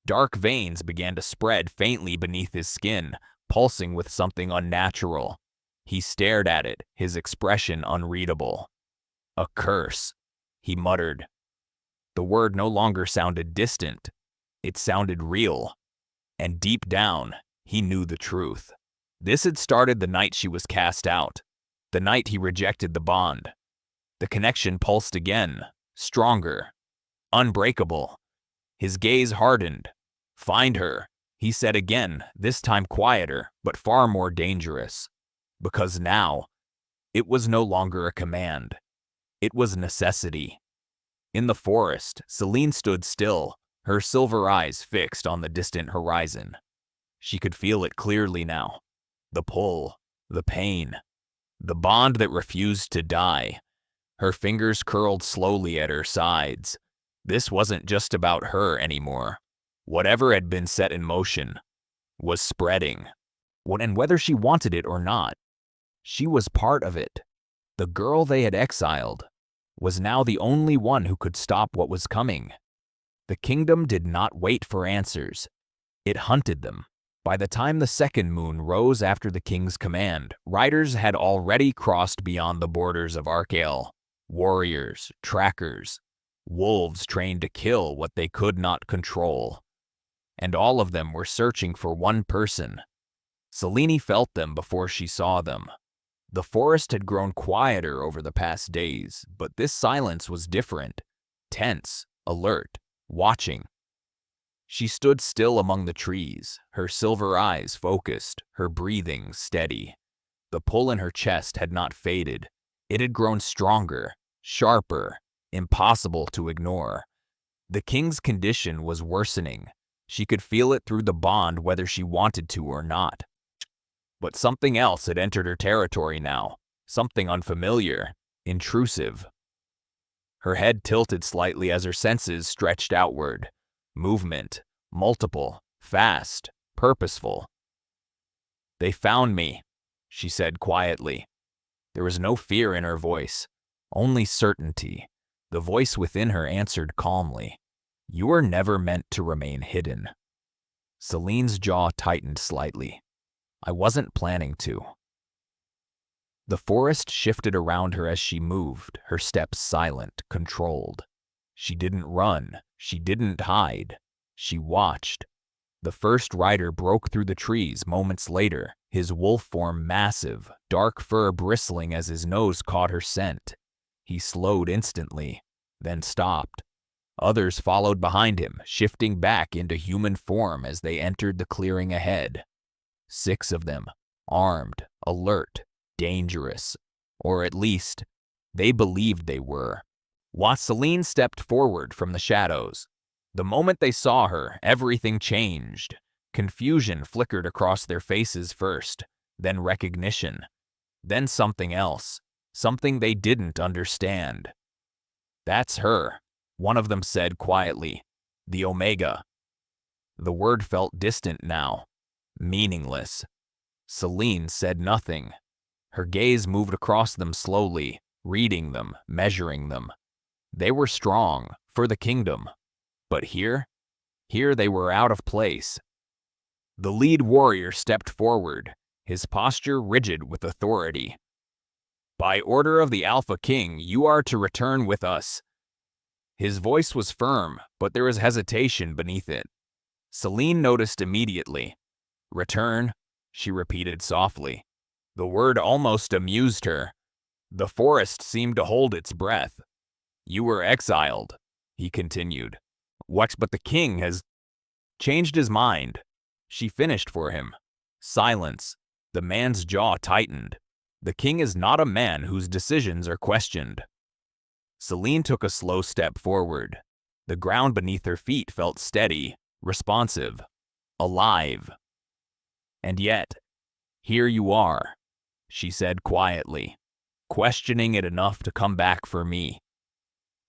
Speaker 2: Dark veins began to spread faintly beneath his skin, pulsing with something unnatural. He stared at it, his expression unreadable. "A curse," he muttered. The word no longer sounded distant. It sounded real. And deep down, he knew the truth. This had started the night she was cast out, the night he rejected the bond. The connection pulsed again, stronger, unbreakable. His gaze hardened. "Find her," he said again, this time quieter, but far more dangerous. Because now, it was no longer a command. It was necessity. In the forest, Celine stood still, her silver eyes fixed on the distant horizon. She could feel it clearly now. The pull, the pain, the bond that refused to die. Her fingers curled slowly at her sides. This wasn't just about her anymore. Whatever had been set in motion was spreading. And whether she wanted it or not, she was part of it. The girl they had exiled was now the only one who could stop what was coming. The kingdom did not wait for answers. It hunted them. By the time the second moon rose after the king's command, riders had already crossed beyond the borders of Arkael. Warriors, trackers, wolves trained to kill what they could not control. And all of them were searching for one person. Selene felt them before she saw them. The forest had grown quieter over the past days, but this silence was different. Tense, alert, watching. She stood still among the trees, her silver eyes focused, her breathing steady. The pull in her chest had not faded. It had grown stronger, sharper, impossible to ignore. The king's condition was worsening. She could feel it through the bond whether she wanted to or not. But something else had entered her territory now, something unfamiliar, intrusive. Her head tilted slightly as her senses stretched outward. Movement, multiple, fast, purposeful. "They found me," she said quietly. There was no fear in her voice, only certainty. The voice within her answered calmly, "You were never meant to remain hidden." Celine's jaw tightened slightly. "I wasn't planning to." The forest shifted around her as she moved, her steps silent, controlled. She didn't run, she didn't hide. She watched. The first rider broke through the trees moments later, his wolf form massive, dark fur bristling as his nose caught her scent. He slowed instantly, then stopped. Others followed behind him, shifting back into human form as they entered the clearing ahead. 6 of them, armed, alert, dangerous, or at least, they believed they were. Celine stepped forward from the shadows. The moment they saw her, everything changed. Confusion flickered across their faces first, then recognition, then something else, something they didn't understand. "That's her," one of them said quietly, "the Omega." The word felt distant now, meaningless. Celine said nothing. Her gaze moved across them slowly, reading them, measuring them. They were strong, for the kingdom. But here they were out of place. The lead warrior stepped forward, his posture rigid with authority. "By order of the Alpha King, you are to return with us." His voice was firm, but there was hesitation beneath it. Celine noticed immediately. "Return," she repeated softly. The word almost amused her. The forest seemed to hold its breath. "You were exiled," he continued. "What, but the king has changed his mind." She finished for him. Silence. The man's jaw tightened. The king is not a man whose decisions are questioned. Celine took a slow step forward. The ground beneath her feet felt steady, responsive, alive. "And yet, here you are," she said quietly, "questioning it enough to come back for me."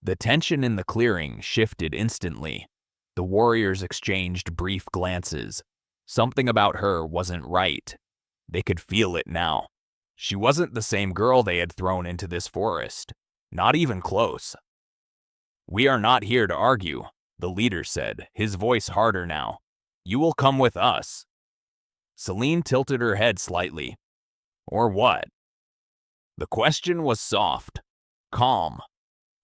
Speaker 2: The tension in the clearing shifted instantly. The warriors exchanged brief glances. Something about her wasn't right. They could feel it now. She wasn't the same girl they had thrown into this forest. Not even close. "We are not here to argue," the leader said, his voice harder now. "You will come with us." Celine tilted her head slightly. "Or what?" The question was soft, calm,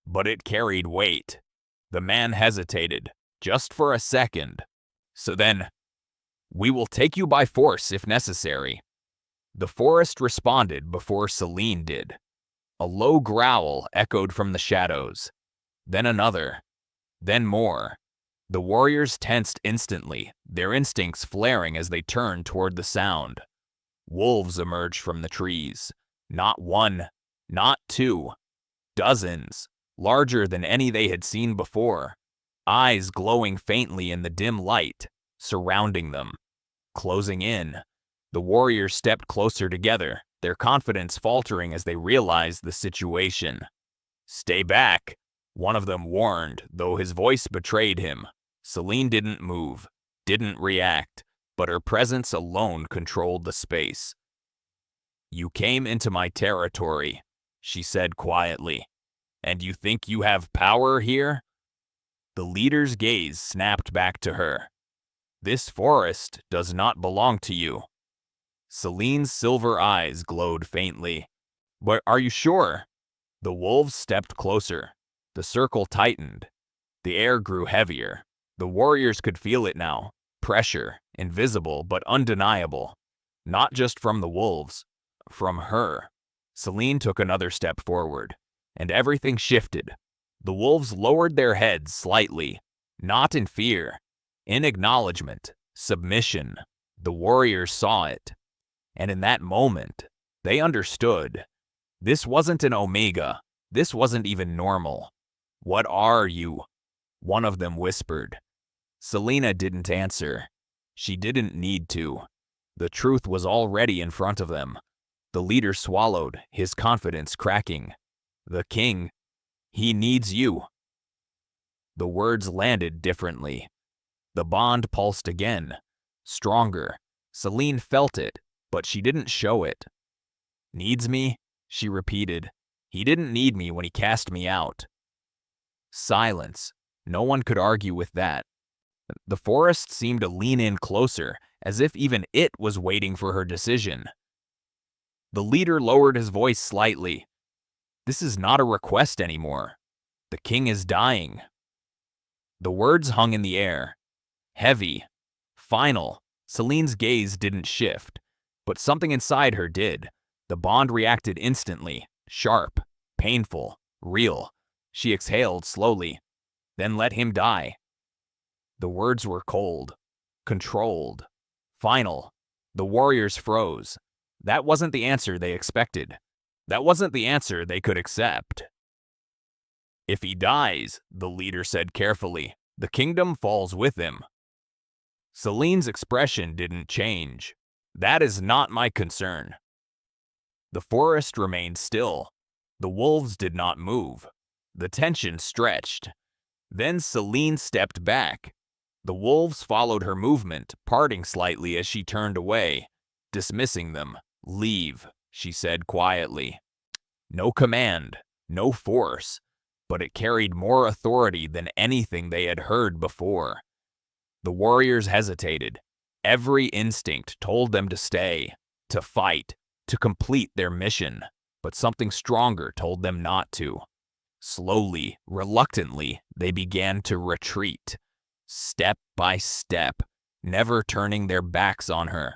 Speaker 2: but it carried weight. The man hesitated, just for a second. "So then, we will take you by force if necessary." The forest responded before Celine did. A low growl echoed from the shadows. Then another. Then more. The warriors tensed instantly, their instincts flaring as they turned toward the sound. Wolves emerged from the trees. Not one, not two. Dozens, larger than any they had seen before. Eyes glowing faintly in the dim light, surrounding them. Closing in. The warriors stepped closer together, their confidence faltering as they realized the situation. "Stay back," one of them warned, though his voice betrayed him. Celine didn't move, didn't react, but her presence alone controlled the space. "You came into my territory," she said quietly. "And you think you have power here?" The leader's gaze snapped back to her. "This forest does not belong to you." Celine's silver eyes glowed faintly. "But are you sure?" The wolves stepped closer. The circle tightened. The air grew heavier. The warriors could feel it now. Pressure, invisible but undeniable. Not just from the wolves, from her. Celine took another step forward, and everything shifted. The wolves lowered their heads slightly, not in fear, in acknowledgement, submission. The warriors saw it. And in that moment, they understood. This wasn't an omega. This wasn't even normal. "What are you?" one of them whispered. Selena didn't answer. She didn't need to. The truth was already in front of them. The leader swallowed, his confidence cracking. "The king, he needs you." The words landed differently. The bond pulsed again. Stronger. Celine felt it, but she didn't show it. "Needs me?" she repeated. "He didn't need me when he cast me out." Silence. No one could argue with that. The forest seemed to lean in closer, as if even it was waiting for her decision. The leader lowered his voice slightly. "This is not a request anymore. The king is dying." The words hung in the air. Heavy. Final. Celine's gaze didn't shift, but something inside her did. The bond reacted instantly, sharp, painful, real. She exhaled slowly, then let him die. The words were cold, controlled, final. The warriors froze. That wasn't the answer they expected. That wasn't the answer they could accept. "If he dies," the leader said carefully, "the kingdom falls with him." Celine's expression didn't change. "That is not my concern." The forest remained still. The wolves did not move. The tension stretched. Then Celine stepped back. The wolves followed her movement, parting slightly as she turned away, dismissing them. "Leave," she said quietly. No command, no force, but it carried more authority than anything they had heard before. The warriors hesitated. Every instinct told them to stay, to fight, to complete their mission, but something stronger told them not to. Slowly, reluctantly, they began to retreat, step by step, never turning their backs on her,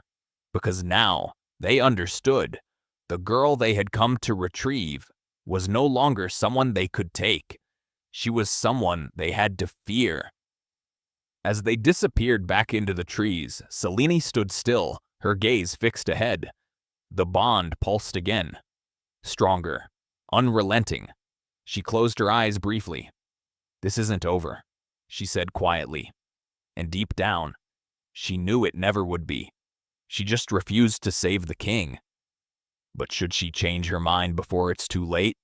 Speaker 2: because now they understood the girl they had come to retrieve was no longer someone they could take. She was someone they had to fear. As they disappeared back into the trees, Selene stood still, her gaze fixed ahead. The bond pulsed again. Stronger, unrelenting. She closed her eyes briefly. This isn't over, she said quietly. And deep down, she knew it never would be. She just refused to save the king. But should she change her mind before it's too late?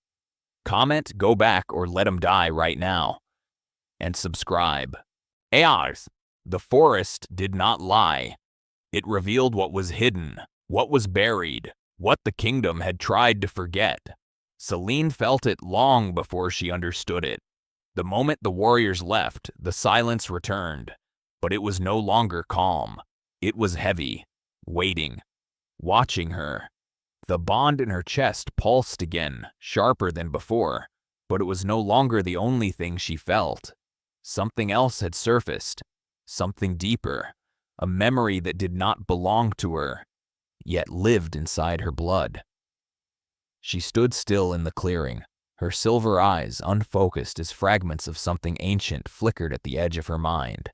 Speaker 2: Comment, go back, or let him die right now. And subscribe. ARs. The forest did not lie. It revealed what was hidden, what was buried, what the kingdom had tried to forget. Selene felt it long before she understood it. The moment the warriors left, the silence returned. But it was no longer calm. It was heavy, waiting, watching her. The bond in her chest pulsed again, sharper than before, but it was no longer the only thing she felt. Something else had surfaced, something deeper, a memory that did not belong to her, yet lived inside her blood. She stood still in the clearing, her silver eyes unfocused as fragments of something ancient flickered at the edge of her mind.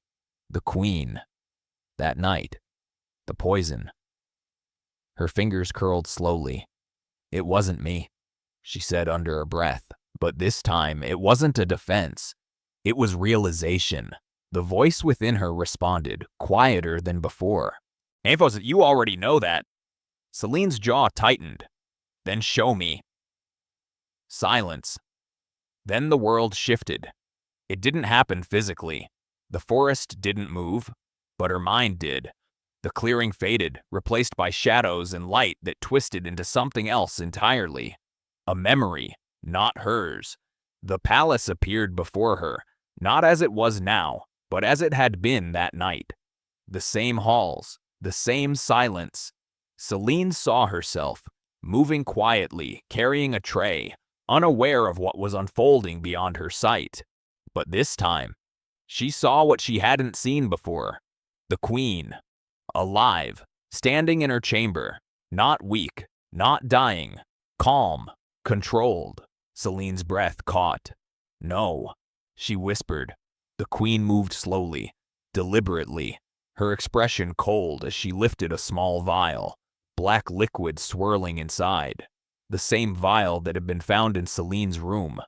Speaker 2: The queen. That night. The poison. Her fingers curled slowly. It wasn't me, she said under her breath, but this time it wasn't a defense. It was realization. The voice within her responded, quieter than before. Amphos, you already know that. Selene's jaw tightened. Then show me. Silence. Then the world shifted. It didn't happen physically. The forest didn't move, but her mind did. The clearing faded, replaced by shadows and light that twisted into something else entirely. A memory, not hers. The palace appeared before her, not as it was now, but as it had been that night. The same halls, the same silence. Selene saw herself, moving quietly, carrying a tray, unaware of what was unfolding beyond her sight. But this time, she saw what she hadn't seen before. The queen, alive, standing in her chamber, not weak, not dying, calm, controlled. Selene's breath caught. No, she whispered. The queen moved slowly, deliberately, her expression cold as she lifted a small vial, black liquid swirling inside, the same vial that had been found in Selene's room.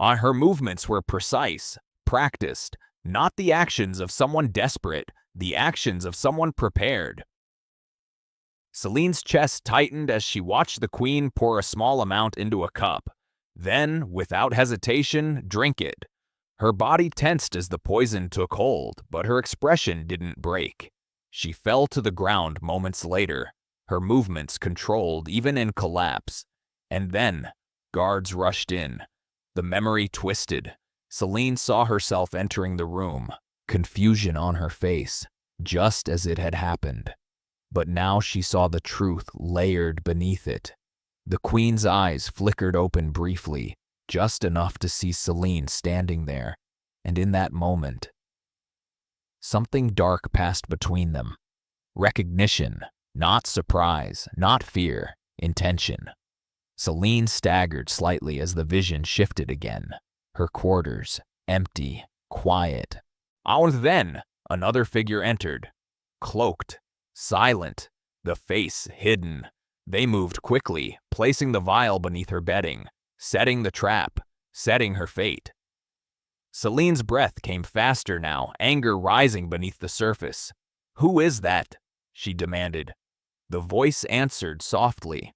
Speaker 2: Her movements were precise, practiced, not the actions of someone desperate, the actions of someone prepared. Selene's chest tightened as she watched the queen pour a small amount into a cup. Then, without hesitation, drink it. Her body tensed as the poison took hold, but her expression didn't break. She fell to the ground moments later, her movements controlled even in collapse. And then, guards rushed in. The memory twisted. Selene saw herself entering the room, confusion on her face, just as it had happened. But now she saw the truth layered beneath it. The queen's eyes flickered open briefly, just enough to see Selene standing there, and in that moment, something dark passed between them. Recognition, not surprise, not fear, intention. Selene staggered slightly as the vision shifted again. Her quarters, empty, quiet. And then, another figure entered, cloaked, silent, the face hidden. They moved quickly, placing the vial beneath her bedding, setting the trap, setting her fate. Selene's breath came faster now, anger rising beneath the surface. "Who is that?" she demanded. The voice answered softly.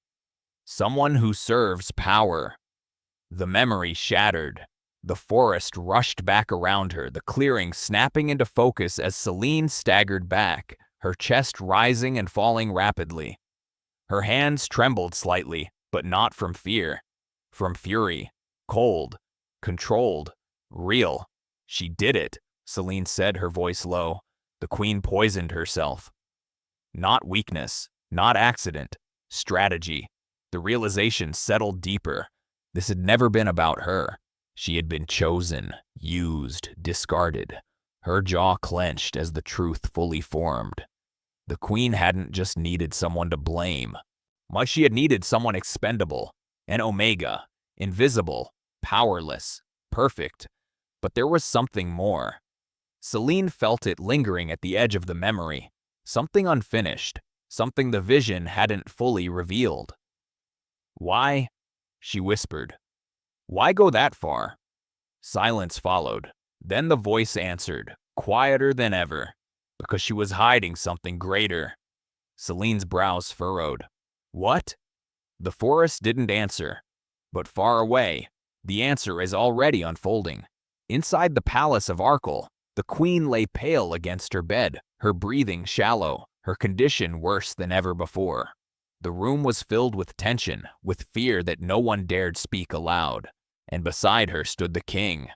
Speaker 2: "Someone who serves power." The memory shattered. The forest rushed back around her, the clearing snapping into focus as Selene staggered back, her chest rising and falling rapidly. Her hands trembled slightly, but not from fear. From fury. Cold. Controlled. Real. She did it, Celine said, her voice low. The queen poisoned herself. Not weakness. Not accident. Strategy. The realization settled deeper. This had never been about her. She had been chosen, used, discarded. Her jaw clenched as the truth fully formed. The queen hadn't just needed someone to blame. She had needed someone expendable, an omega, invisible, powerless, perfect. But there was something more. Celine felt it lingering at the edge of the memory, something unfinished, something the vision hadn't fully revealed. Why? She whispered. Why go that far? Silence followed. Then the voice answered, quieter than ever, because she was hiding something greater. Celine's brows furrowed. What? The forest didn't answer. But far away, the answer is already unfolding. Inside the palace of Arkell, the queen lay pale against her bed, her breathing shallow, her condition worse than ever before. The room was filled with tension, with fear that no one dared speak aloud. And beside her stood the king.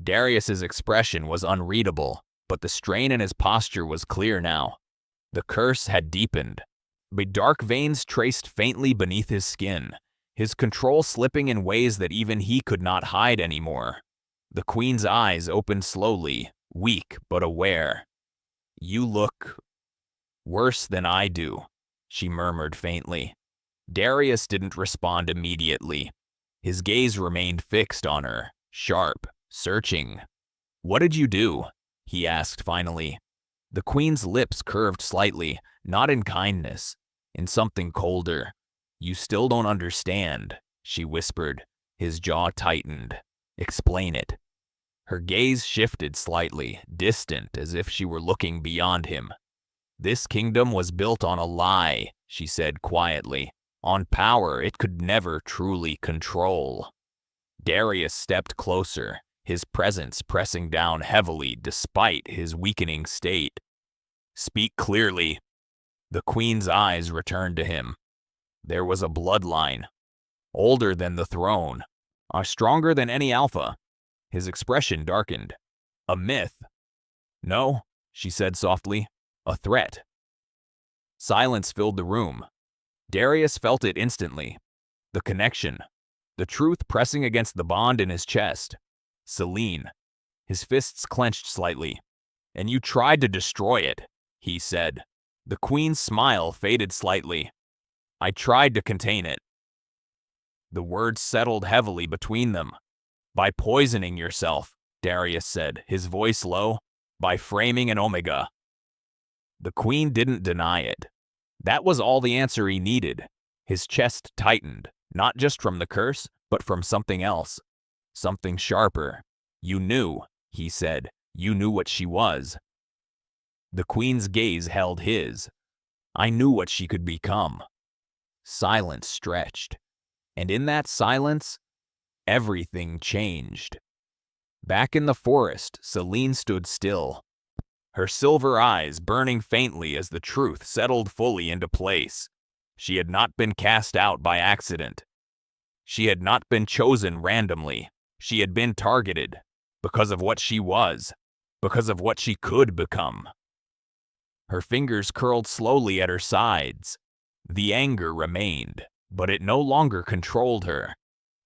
Speaker 2: Darius's expression was unreadable, but the strain in his posture was clear now. The curse had deepened. Dark veins traced faintly beneath his skin, his control slipping in ways that even he could not hide anymore. The queen's eyes opened slowly, weak but aware. You look worse than I do, she murmured faintly. Darius didn't respond immediately. His gaze remained fixed on her, sharp, searching. What did you do? He asked finally. The queen's lips curved slightly, not in kindness, in something colder. You still don't understand, she whispered. His jaw tightened. Explain it. Her gaze shifted slightly, distant, as if she were looking beyond him. This kingdom was built on a lie, she said quietly, on power it could never truly control. Darius stepped closer, his presence pressing down heavily despite his weakening state. Speak clearly. The queen's eyes returned to him. There was a bloodline, older than the throne, stronger than any alpha. His expression darkened. A myth. No, she said softly. A threat. Silence filled the room. Darius felt it instantly. The connection. The truth pressing against the bond in his chest. Celine. His fists clenched slightly. And you tried to destroy it, he said. The queen's smile faded slightly. I tried to contain it. The words settled heavily between them. By poisoning yourself, Darius said, his voice low. By framing an omega. The queen didn't deny it. That was all the answer he needed. His chest tightened, not just from the curse, but from something else. Something sharper. You knew, he said. You knew what she was. The queen's gaze held his. I knew what she could become. Silence stretched. And in that silence, everything changed. Back in the forest, Celine stood still, her silver eyes burning faintly as the truth settled fully into place. She had not been cast out by accident. She had not been chosen randomly. She had been targeted because of what she was, because of what she could become. Her fingers curled slowly at her sides. The anger remained, but it no longer controlled her.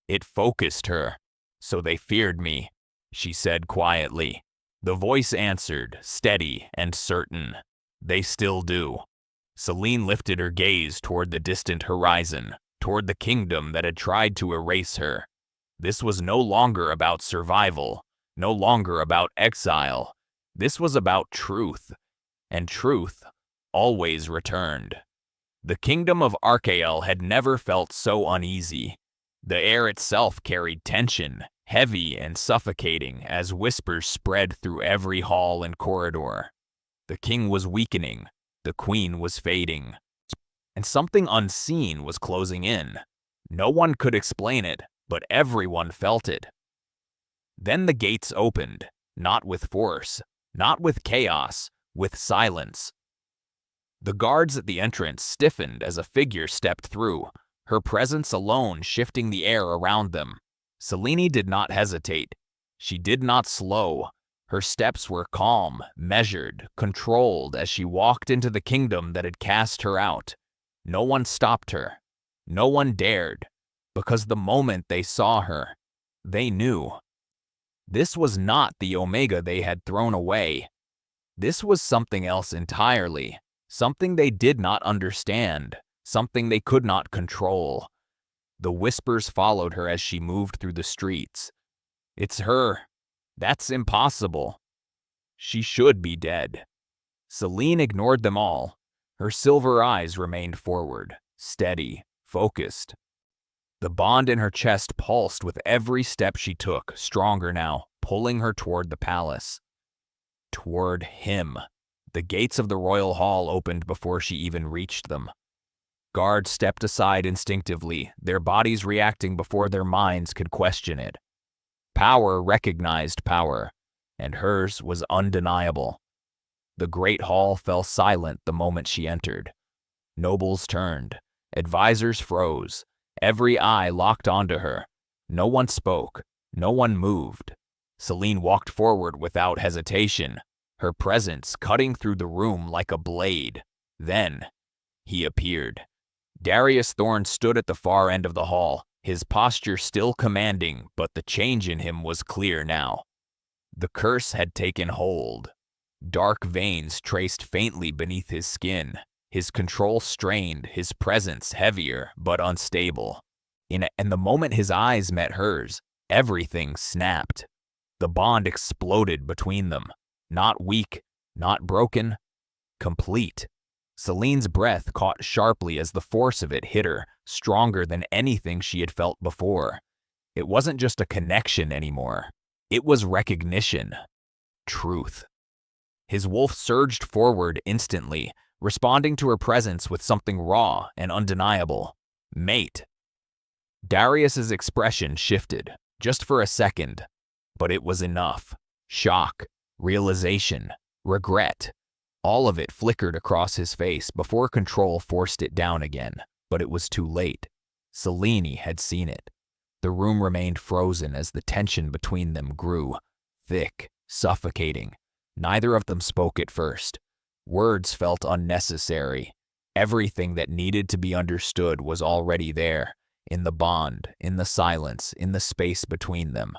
Speaker 2: It focused her. So they feared me, she said quietly. The voice answered, steady and certain. They still do. Celine lifted her gaze toward the distant horizon, toward the kingdom that had tried to erase her. This was no longer about survival, no longer about exile. This was about truth, and truth always returned. The kingdom of Arkell had never felt so uneasy. The air itself carried tension, heavy and suffocating as whispers spread through every hall and corridor. The king was weakening, the queen was fading, and something unseen was closing in. No one could explain it, but everyone felt it. Then the gates opened, not with force, not with chaos, with silence. The guards at the entrance stiffened as a figure stepped through, her presence alone shifting the air around them. Selene did not hesitate. She did not slow. Her steps were calm, measured, controlled as she walked into the kingdom that had cast her out. No one stopped her. No one dared, because the moment they saw her, they knew. This was not the Omega they had thrown away. This was something else entirely, something they did not understand, something they could not control. The whispers followed her as she moved through the streets. It's her. That's impossible. She should be dead. Selene ignored them all. Her silver eyes remained forward, steady, focused. The bond in her chest pulsed with every step she took, stronger now, pulling her toward the palace. Toward him. The gates of the royal hall opened before she even reached them. Guards stepped aside instinctively, their bodies reacting before their minds could question it. Power recognized power, and hers was undeniable. The great hall fell silent the moment she entered. Nobles turned. Advisors froze. Every eye locked onto her. No one spoke. No one moved. Selene walked forward without hesitation, her presence cutting through the room like a blade. Then, he appeared. Darius Thorne stood at the far end of the hall, his posture still commanding, but the change in him was clear now. The curse had taken hold. Dark veins traced faintly beneath his skin, his control strained, his presence heavier but unstable. And the moment his eyes met hers, everything snapped. The bond exploded between them. Not weak, not broken, complete. Selene's breath caught sharply as the force of it hit her, stronger than anything she had felt before. It wasn't just a connection anymore. It was recognition. Truth. His wolf surged forward instantly, responding to her presence with something raw and undeniable. Mate. Darius's expression shifted, just for a second, but it was enough. Shock, realization, regret. All of it flickered across his face before control forced it down again, but it was too late. Selene had seen it. The room remained frozen as the tension between them grew, thick, suffocating. Neither of them spoke at first. Words felt unnecessary. Everything that needed to be understood was already there, in the bond, in the silence, in the space between them.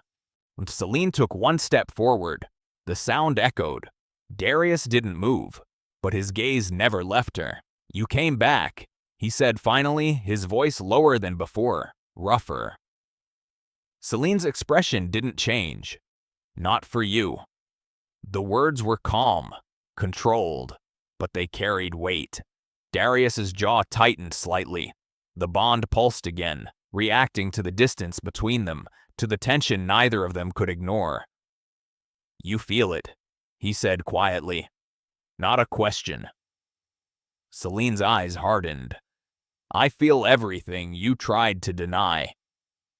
Speaker 2: When Selene took one step forward, the sound echoed. Darius didn't move, but his gaze never left her. "You came back," he said finally, his voice lower than before, rougher. Selene's expression didn't change. "Not for you." The words were calm, controlled, but they carried weight. Darius's jaw tightened slightly. The bond pulsed again, reacting to the distance between them, to the tension neither of them could ignore. "You feel it," he said quietly. Not a question. Selene's eyes hardened. "I feel everything you tried to deny."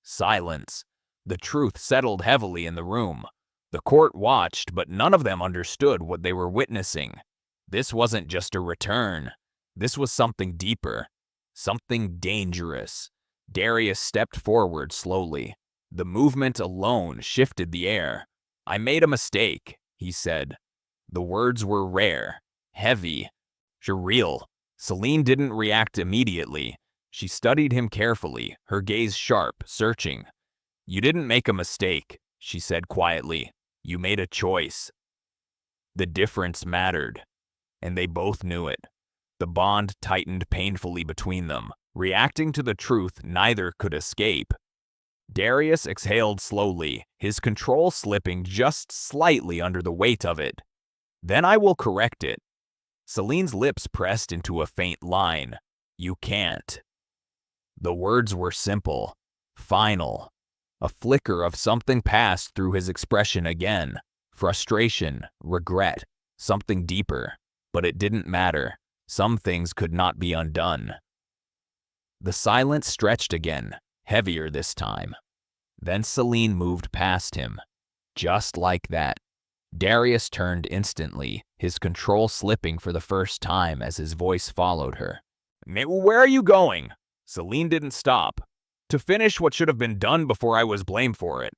Speaker 2: Silence. The truth settled heavily in the room. The court watched, but none of them understood what they were witnessing. This wasn't just a return. This was something deeper. Something dangerous. Darius stepped forward slowly. The movement alone shifted the air. "I made a mistake," he said. The words were rare, heavy, surreal. Selene didn't react immediately. She studied him carefully, her gaze sharp, searching. "You didn't make a mistake," she said quietly. "You made a choice." The difference mattered, and they both knew it. The bond tightened painfully between them, reacting to the truth neither could escape. Darius exhaled slowly, his control slipping just slightly under the weight of it. "Then I will correct it." Selene's lips pressed into a faint line. "You can't." The words were simple, final. A flicker of something passed through his expression again. Frustration, regret, something deeper. But it didn't matter. Some things could not be undone. The silence stretched again, heavier this time. Then Selene moved past him. Just like that. Darius turned instantly, his control slipping for the first time as his voice followed her. Where are you going? Selene didn't stop. To finish what should have been done before I was blamed for it.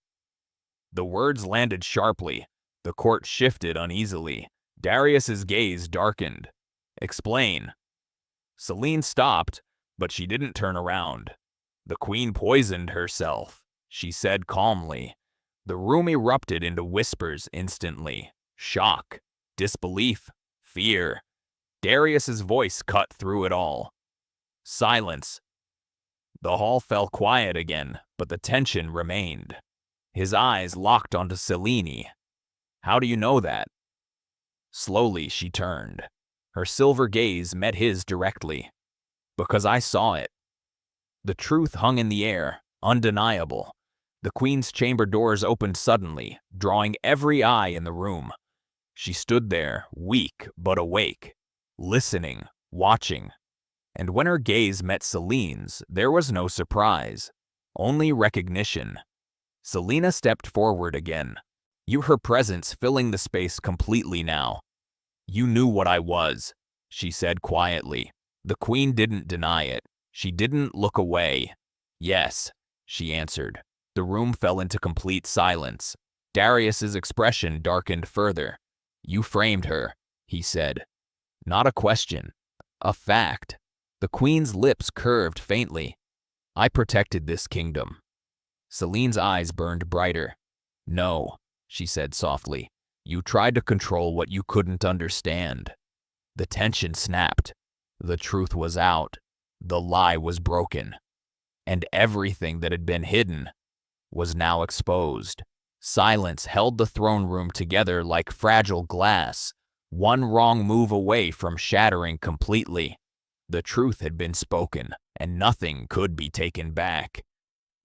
Speaker 2: The words landed sharply. The court shifted uneasily. Darius's gaze darkened. Explain. Selene stopped, but she didn't turn around. The queen poisoned herself, she said calmly. The room erupted into whispers instantly. Shock, disbelief, fear. Darius's voice cut through it all. Silence. The hall fell quiet again, but the tension remained. His eyes locked onto Selene. How do you know that? Slowly she turned. Her silver gaze met his directly. Because I saw it. The truth hung in the air, undeniable. The queen's chamber doors opened suddenly, drawing every eye in the room. She stood there, weak but awake, listening, watching. And when her gaze met Selene's, there was no surprise, only recognition. Selena stepped forward again, her presence filling the space completely now. You knew what I was, she said quietly. The queen didn't deny it. She didn't look away. Yes, she answered. The room fell into complete silence. Darius's expression darkened further. You framed her, he said. Not a question, a fact. The queen's lips curved faintly. I protected this kingdom. Selene's eyes burned brighter. No, she said softly. You tried to control what you couldn't understand. The tension snapped. The truth was out. The lie was broken. And everything that had been hidden was now exposed. Silence held the throne room together like fragile glass, one wrong move away from shattering completely. The truth had been spoken, and nothing could be taken back.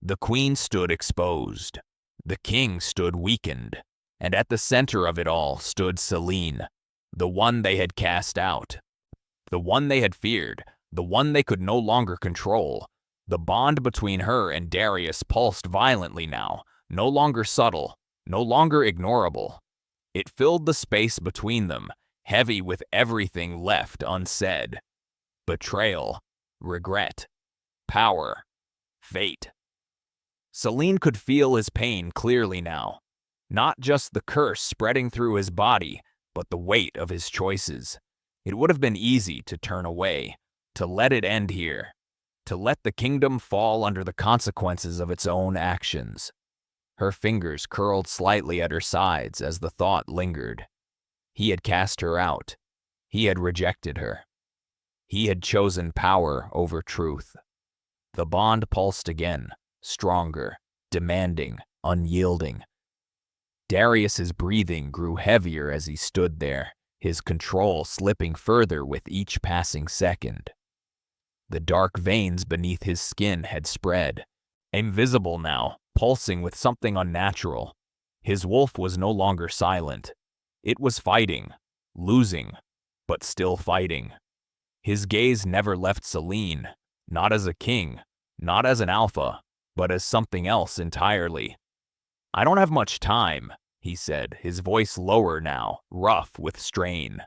Speaker 2: The queen stood exposed. The king stood weakened. And at the center of it all stood Selene, the one they had cast out, the one they had feared, the one they could no longer control. The bond between her and Darius pulsed violently now, no longer subtle, no longer ignorable. It filled the space between them, heavy with everything left unsaid. Betrayal, regret, power, fate. Selene could feel his pain clearly now. Not just the curse spreading through his body, but the weight of his choices. It would have been easy to turn away, to let it end here, to let the kingdom fall under the consequences of its own actions. Her fingers curled slightly at her sides as the thought lingered. He had cast her out. He had rejected her. He had chosen power over truth. The bond pulsed again, stronger, demanding, unyielding. Darius's breathing grew heavier as he stood there, his control slipping further with each passing second. The dark veins beneath his skin had spread, invisible now, pulsing with something unnatural. His wolf was no longer silent. It was fighting, losing, but still fighting. His gaze never left Selene, not as a king, not as an alpha, but as something else entirely. I don't have much time, he said, his voice lower now, rough with strain.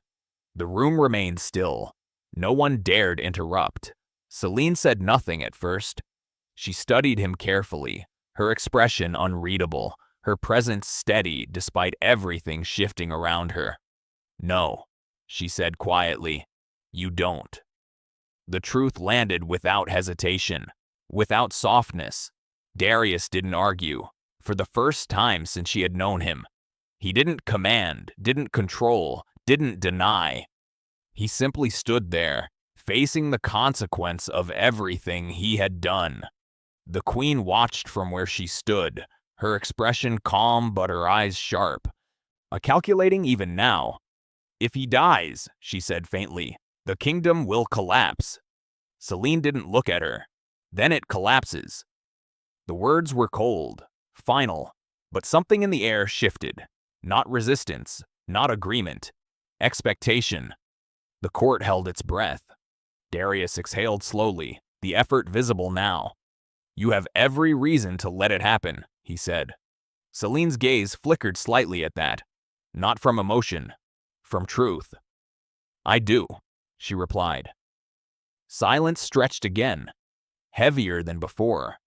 Speaker 2: The room remained still. No one dared interrupt. Selene said nothing at first. She studied him carefully, her expression unreadable, her presence steady despite everything shifting around her. No, she said quietly, you don't. The truth landed without hesitation, without softness. Darius didn't argue. For the first time since she had known him. He didn't command, didn't control, didn't deny. He simply stood there, facing the consequence of everything he had done. The queen watched from where she stood, her expression calm but her eyes sharp. Calculating even now. If he dies, she said faintly, the kingdom will collapse. Selene didn't look at her. Then it collapses. The words were cold. Final, but something in the air shifted. Not resistance, not agreement. Expectation. The court held its breath. Darius exhaled slowly, the effort visible now. You have every reason to let it happen, he said. Selene's gaze flickered slightly at that. Not from emotion, from truth. I do, she replied. Silence stretched again, heavier than before.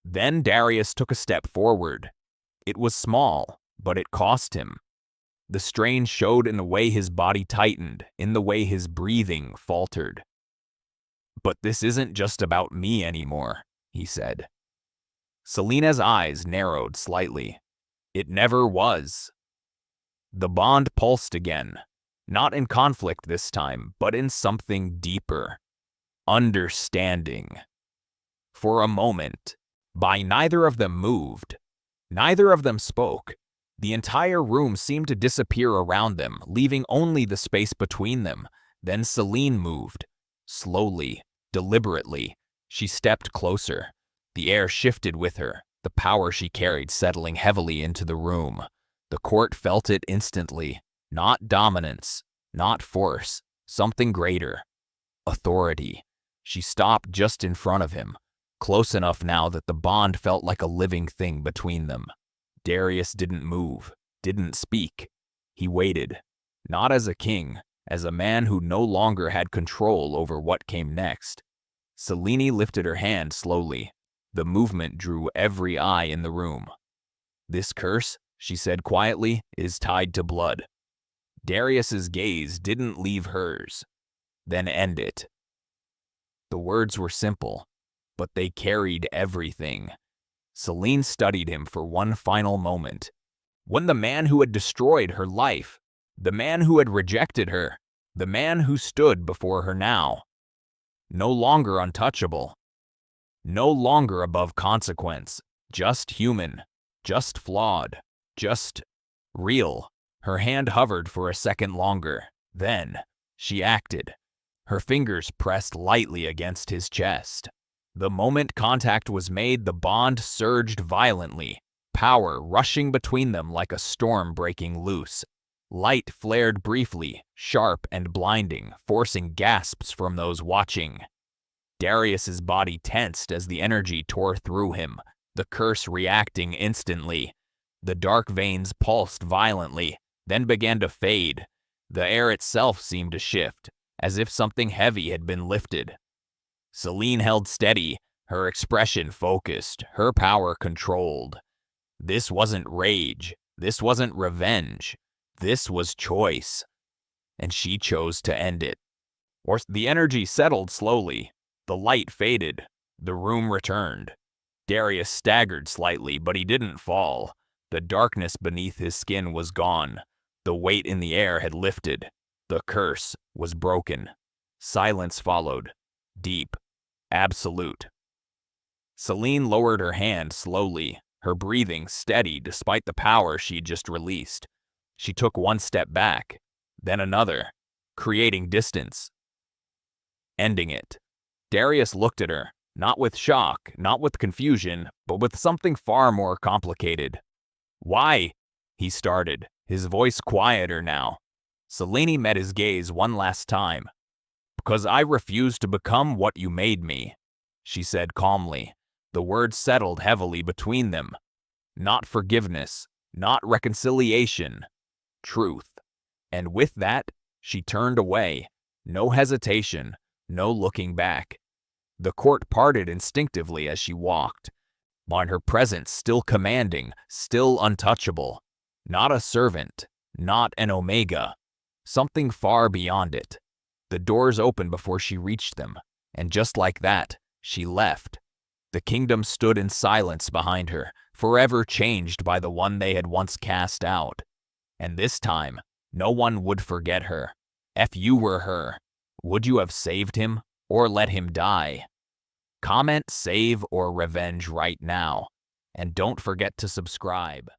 Speaker 2: Then Darius took a step forward. It was small, but it cost him. The strain showed in the way his body tightened, in the way his breathing faltered. But this isn't just about me anymore, he said. Selena's eyes narrowed slightly. It never was. The bond pulsed again, not in conflict this time, but in something deeper. Understanding. For a moment, neither of them moved. Neither of them spoke. The entire room seemed to disappear around them, leaving only the space between them. Then Selene moved. Slowly, deliberately, she stepped closer. The air shifted with her, the power she carried settling heavily into the room. The court felt it instantly. Not dominance, not force, something greater. Authority. She stopped just in front of him, close enough now that the bond felt like a living thing between them. Darius didn't move, didn't speak. He waited, not as a king, as a man who no longer had control over what came next. Selene lifted her hand slowly. The movement drew every eye in the room. This curse, she said quietly, is tied to blood. Darius's gaze didn't leave hers. Then end it. The words were simple, but they carried everything. Selene studied him for one final moment. When the man who had destroyed her life, the man who had rejected her, the man who stood before her now, no longer untouchable, no longer above consequence, just human, just flawed, just real. Her hand hovered for a second longer. Then she acted. Her fingers pressed lightly against his chest. The moment contact was made, the bond surged violently, power rushing between them like a storm breaking loose. Light flared briefly, sharp and blinding, forcing gasps from those watching. Darius's body tensed as the energy tore through him, the curse reacting instantly. The dark veins pulsed violently, then began to fade. The air itself seemed to shift, as if something heavy had been lifted. Selene held steady, her expression focused, her power controlled. This wasn't rage, this wasn't revenge, this was choice. And she chose to end it. The energy settled slowly, the light faded, the room returned. Darius staggered slightly, but he didn't fall. The darkness beneath his skin was gone. The weight in the air had lifted. The curse was broken. Silence followed. Deep. Absolute. Selene lowered her hand slowly, her breathing steady despite the power she'd just released. She took one step back, then another, creating distance. Ending it. Darius looked at her, not with shock, not with confusion, but with something far more complicated. Why? He started, his voice quieter now. Selene met his gaze one last time. Because I refuse to become what you made me, she said calmly. The words settled heavily between them. Not forgiveness, not reconciliation, truth. And with that, she turned away. No hesitation, no looking back. The court parted instinctively as she walked, on her presence still commanding, still untouchable. Not a servant, not an omega, something far beyond it. The doors opened before she reached them, and just like that, she left. The kingdom stood in silence behind her, forever changed by the one they had once cast out. And this time, no one would forget her. If you were her, would you have saved him or let him die? Comment, save, or revenge right now. And don't forget to subscribe.